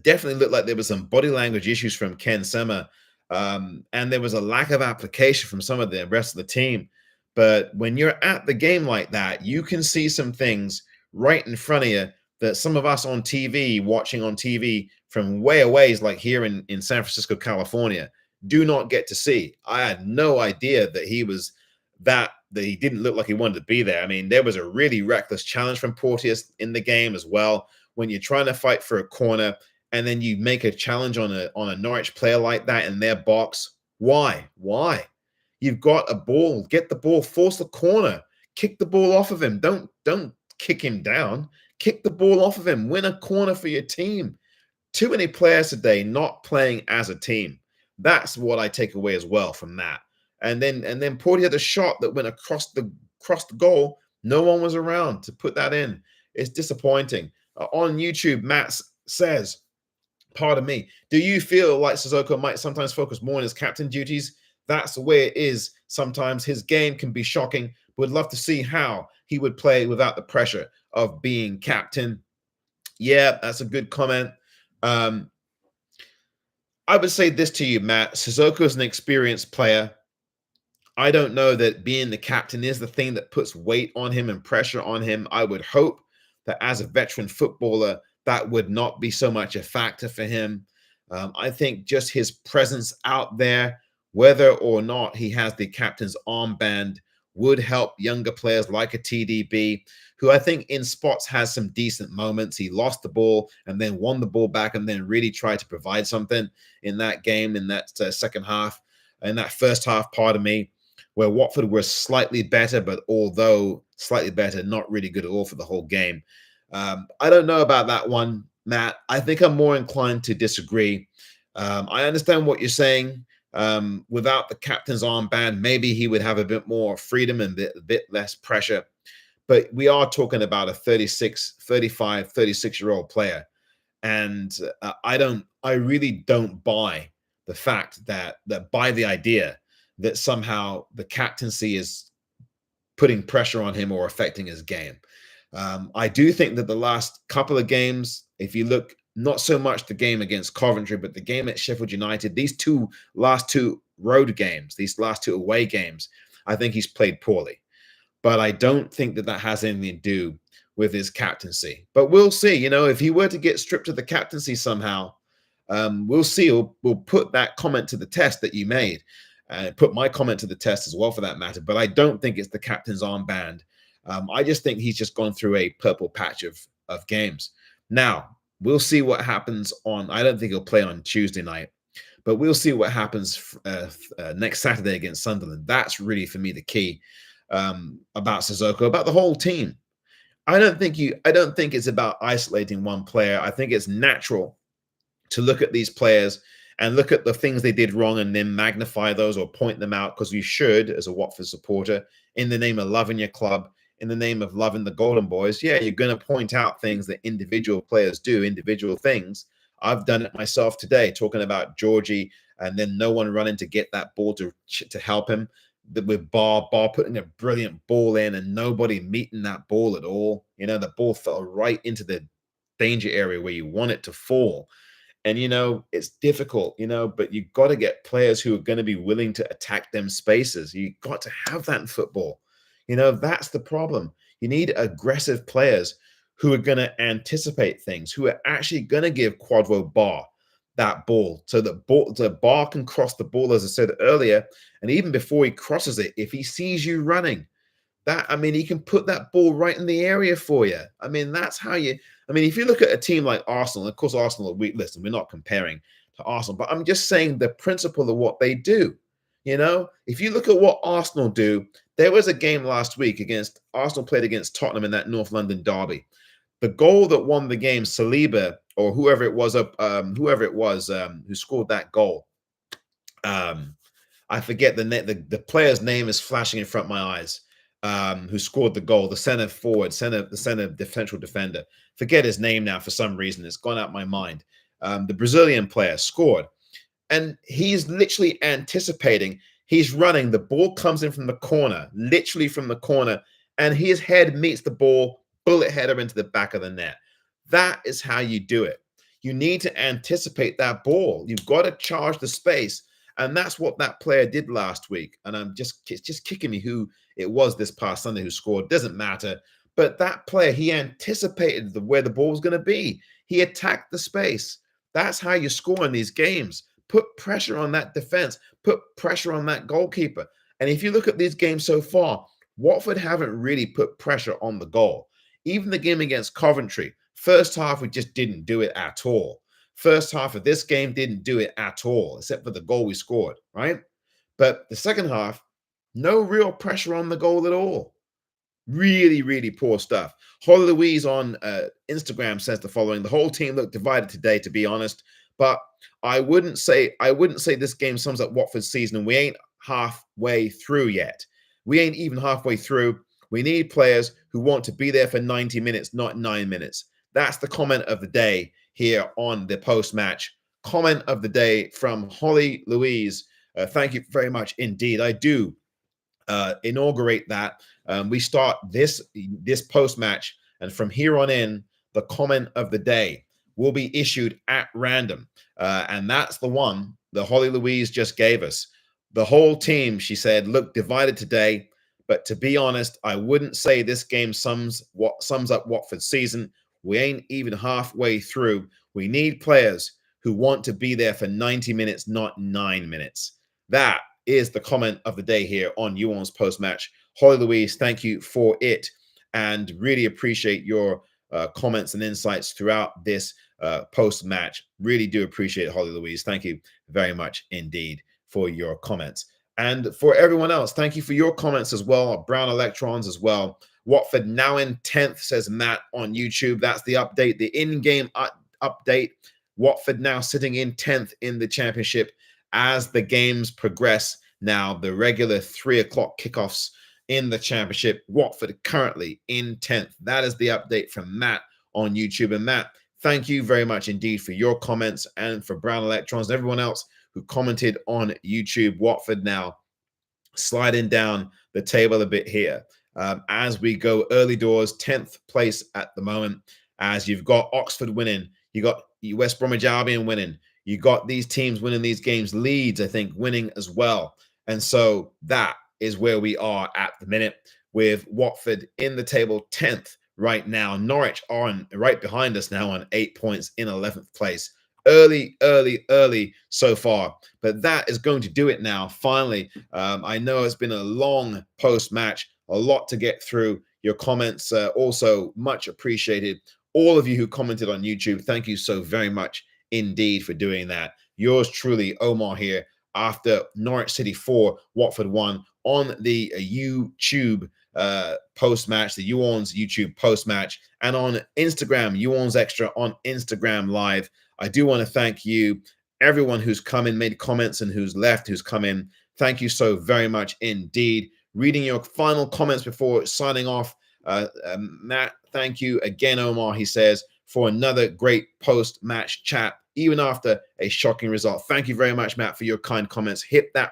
definitely looked like there was some body language issues from Ken Sema, and there was a lack of application from some of the rest of the team. But when you're at the game like that, you can see some things right in front of you that some of us on TV, watching on TV from way away, like here in San Francisco, California, do not get to see. I had no idea that he was that he didn't look like he wanted to be there. I mean, there was a really reckless challenge from Porteous in the game as well. When you're trying to fight for a corner and then you make a challenge on a Norwich player like that in their box, why? You've got a ball, get the ball, force the corner, kick the ball off of him. Don't kick him down. Kick the ball off of him. Win a corner for your team. Too many players today not playing as a team. That's what I take away as well from that. And then Porteous had a shot that went across the goal. No one was around to put that in. It's disappointing. On YouTube, Matt says, pardon me, do you feel like Sissoko might sometimes focus more on his captain duties? That's the way it is. Sometimes his game can be shocking. Would love to see how he would play without the pressure of being captain. Yeah, that's a good comment. I would say this to you, Matt. Sissoko is an experienced player. I don't know that being the captain is the thing that puts weight on him and pressure on him. I would hope that as a veteran footballer, that would not be so much a factor for him. I think just his presence out there, whether or not he has the captain's armband, would help younger players like a TDB, who I think in spots has some decent moments. He lost the ball and then won the ball back and then really tried to provide something in that game, in that second half, in that first half, pardon me, where Watford were slightly better, but although slightly better, not really good at all for the whole game. I don't know about that one, Matt. I think I'm more inclined to disagree. I understand what you're saying. Without the captain's armband, maybe he would have a bit more freedom and a bit less pressure. But we are talking about a 36-year-old player. And I really don't buy the fact that buy the idea that somehow the captaincy is putting pressure on him or affecting his game. I do think that the last couple of games, if you look, not so much the game against Coventry, but the game at Sheffield United, these last two road games, these last two away games, I think he's played poorly. But I don't think that has anything to do with his captaincy. But we'll see. You know, if he were to get stripped of the captaincy somehow, we'll see. We'll put that comment to the test that you made. Put my comment to the test as well, for that matter. But I don't think it's the captain's armband. I just think he's just gone through a purple patch of games. Now, we'll see what happens I don't think he'll play on Tuesday night, but we'll see what happens next Saturday against Sunderland. That's really, for me, the key about Sissoko, about the whole team. I don't think it's about isolating one player. I think it's natural to look at these players and look at the things they did wrong and then magnify those or point them out, because you should, as a Watford supporter, in the name of loving your club, in the name of loving the Golden Boys. Yeah, you're going to point out things that individual players do, individual things. I've done it myself today, talking about Georgie, and then no one running to get that ball to help him. With Bar putting a brilliant ball in and nobody meeting that ball at all. You know, the ball fell right into the danger area where you want it to fall. And, it's difficult, but you've got to get players who are going to be willing to attack them spaces. You've got to have that in football. That's the problem. You need aggressive players who are going to anticipate things, who are actually going to give Quadro Bar that ball so that the Bar can cross the ball, as I said earlier. And even before he crosses it, if he sees you running, he can put that ball right in the area for you. That's how you. If you look at a team like Arsenal, of course, Arsenal, listen, we're not comparing to Arsenal, but I'm just saying the principle of what they do. If you look at what Arsenal do, there was a game last week against Arsenal played against Tottenham in that North London derby. The goal that won the game, Saliba or whoever it was, who scored that goal. I forget the player's name is flashing in front of my eyes. Who scored the goal? The center central defender. Forget his name now for some reason. It's gone out my mind. The Brazilian player scored, and he's literally anticipating. He's running. The ball comes in from the corner, literally from the corner, and his head meets the ball, bullet header into the back of the net. That is how you do it. You need to anticipate that ball. You've got to charge the space. And that's what that player did last week. And it's just kicking me who it was this past Sunday who scored. Doesn't matter. But that player, he anticipated where the ball was going to be. He attacked the space. That's how you score in these games. Put pressure on that defense. Put pressure on that goalkeeper. And if you look at these games so far, Watford haven't really put pressure on the goal. Even the game against Coventry, first half, we just didn't do it at all. First half of this game didn't do it at all, except for the goal we scored, right? But the second half, no real pressure on the goal at all. Really, really poor stuff. Holly Louise on Instagram says the following: the whole team looked divided today, to be honest. But I wouldn't say this game sums up Watford's season, and we ain't halfway through yet. We ain't even halfway through. We need players who want to be there for 90 minutes, not 9 minutes. That's the comment of the day here on the post-match. Comment of the day from Holly Louise. Thank you very much indeed. I do inaugurate that. We start this post-match, and from here on in, the comment of the day will be issued at random. And that's the one that Holly Louise just gave us. The whole team, she said, looked divided today. But to be honest, I wouldn't say this game sums up Watford's season. We ain't even halfway through. We need players who want to be there for 90 minutes, not 9 minutes. That is the comment of the day here on You ORNS Post-Match. Holly Louise, thank you for it, and really appreciate your comments and insights throughout this post-match. Really do appreciate it, Holly Louise. Thank you very much indeed for your comments. And for everyone else, thank you for your comments as well. Brown Electrons as well. Watford now in 10th, says Matt on YouTube. That's the update, the in-game update. Watford now sitting in 10th in the championship as the games progress. Now, the regular 3 o'clock kickoffs in the championship. Watford currently in 10th. That is the update from Matt on YouTube. And Matt, thank you very much indeed for your comments, and for Brown Electrons and everyone else who commented on YouTube. Watford now sliding down the table a bit here. As we go early doors, 10th place at the moment, as you've got Oxford winning, you got West Bromwich Albion winning, you got these teams winning these games, Leeds, I think, winning as well. And so that is where we are at the minute, with Watford in the table 10th right now. Norwich on right behind us now on 8 points in 11th place. Early so far, but that is going to do it now. Finally, I know it's been a long post-match, a lot to get through. Your comments also much appreciated. All of you who commented on YouTube, thank you so very much indeed for doing that. Yours truly, Omar, here after Norwich City 4, Watford 1 on the YouTube post-match, the You ORNS YouTube post-match, and on Instagram, You ORNS Extra on Instagram Live. I do want to thank you, everyone who's come in, made comments, and who's left, who's come in. Thank you so very much indeed. Reading your final comments before signing off. Matt, thank you again, Omar, he says, for another great post-match chat, even after a shocking result. Thank you very much, Matt, for your kind comments. Hit that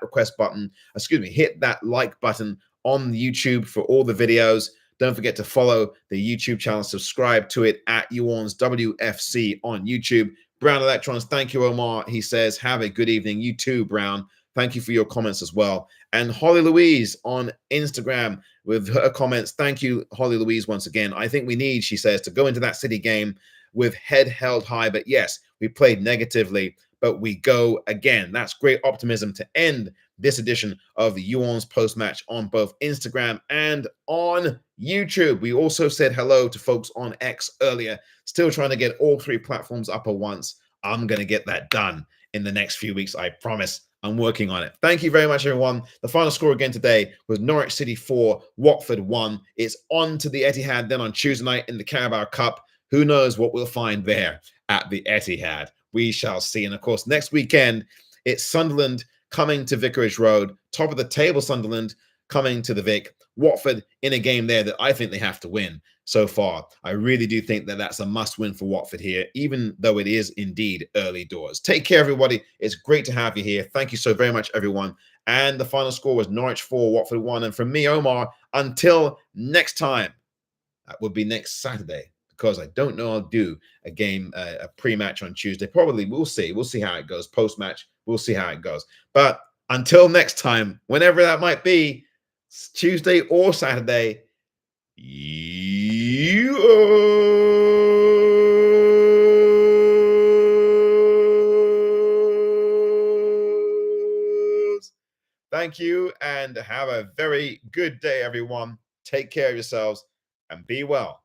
hit that like button on YouTube for all the videos. Don't forget to follow the YouTube channel, subscribe to it at You ORNS WFC on YouTube. Brown Electrons, thank you, Omar. He says, have a good evening. You too, Brown. Thank you for your comments as well. And Holly Louise on Instagram with her comments. Thank you, Holly Louise, once again. I think we need, she says, to go into that City game with head held high. But yes, we played negatively, but we go again. That's great optimism to end this edition of the You ORNS post-match on both Instagram and on YouTube. We also said hello to folks on X earlier. Still trying to get all 3 platforms up at once. I'm going to get that done in the next few weeks. I promise. I'm working on it. Thank you very much, everyone. The final score again today was Norwich City 4, Watford 1. It's on to the Etihad then on Tuesday night in the Carabao Cup. Who knows what we'll find there at the Etihad? We shall see. And of course, next weekend, it's Sunderland coming to Vicarage Road. Top of the table, Sunderland coming to the Vic. Watford in a game there that I think they have to win so far. I really do think that that's a must win for Watford here, even though it is indeed early doors. Take care, everybody. It's great to have you here. Thank you so very much, everyone. And the final score was Norwich 4, Watford 1. And from me, Omar, until next time, that would be next Saturday, because I don't know I'll do a game, a pre-match on Tuesday. Probably, we'll see. We'll see how it goes. Post-match, we'll see how it goes. But until next time, whenever that might be, Tuesday or Saturday, you ORNS. Thank you and have a very good day, everyone. Take care of yourselves and be well.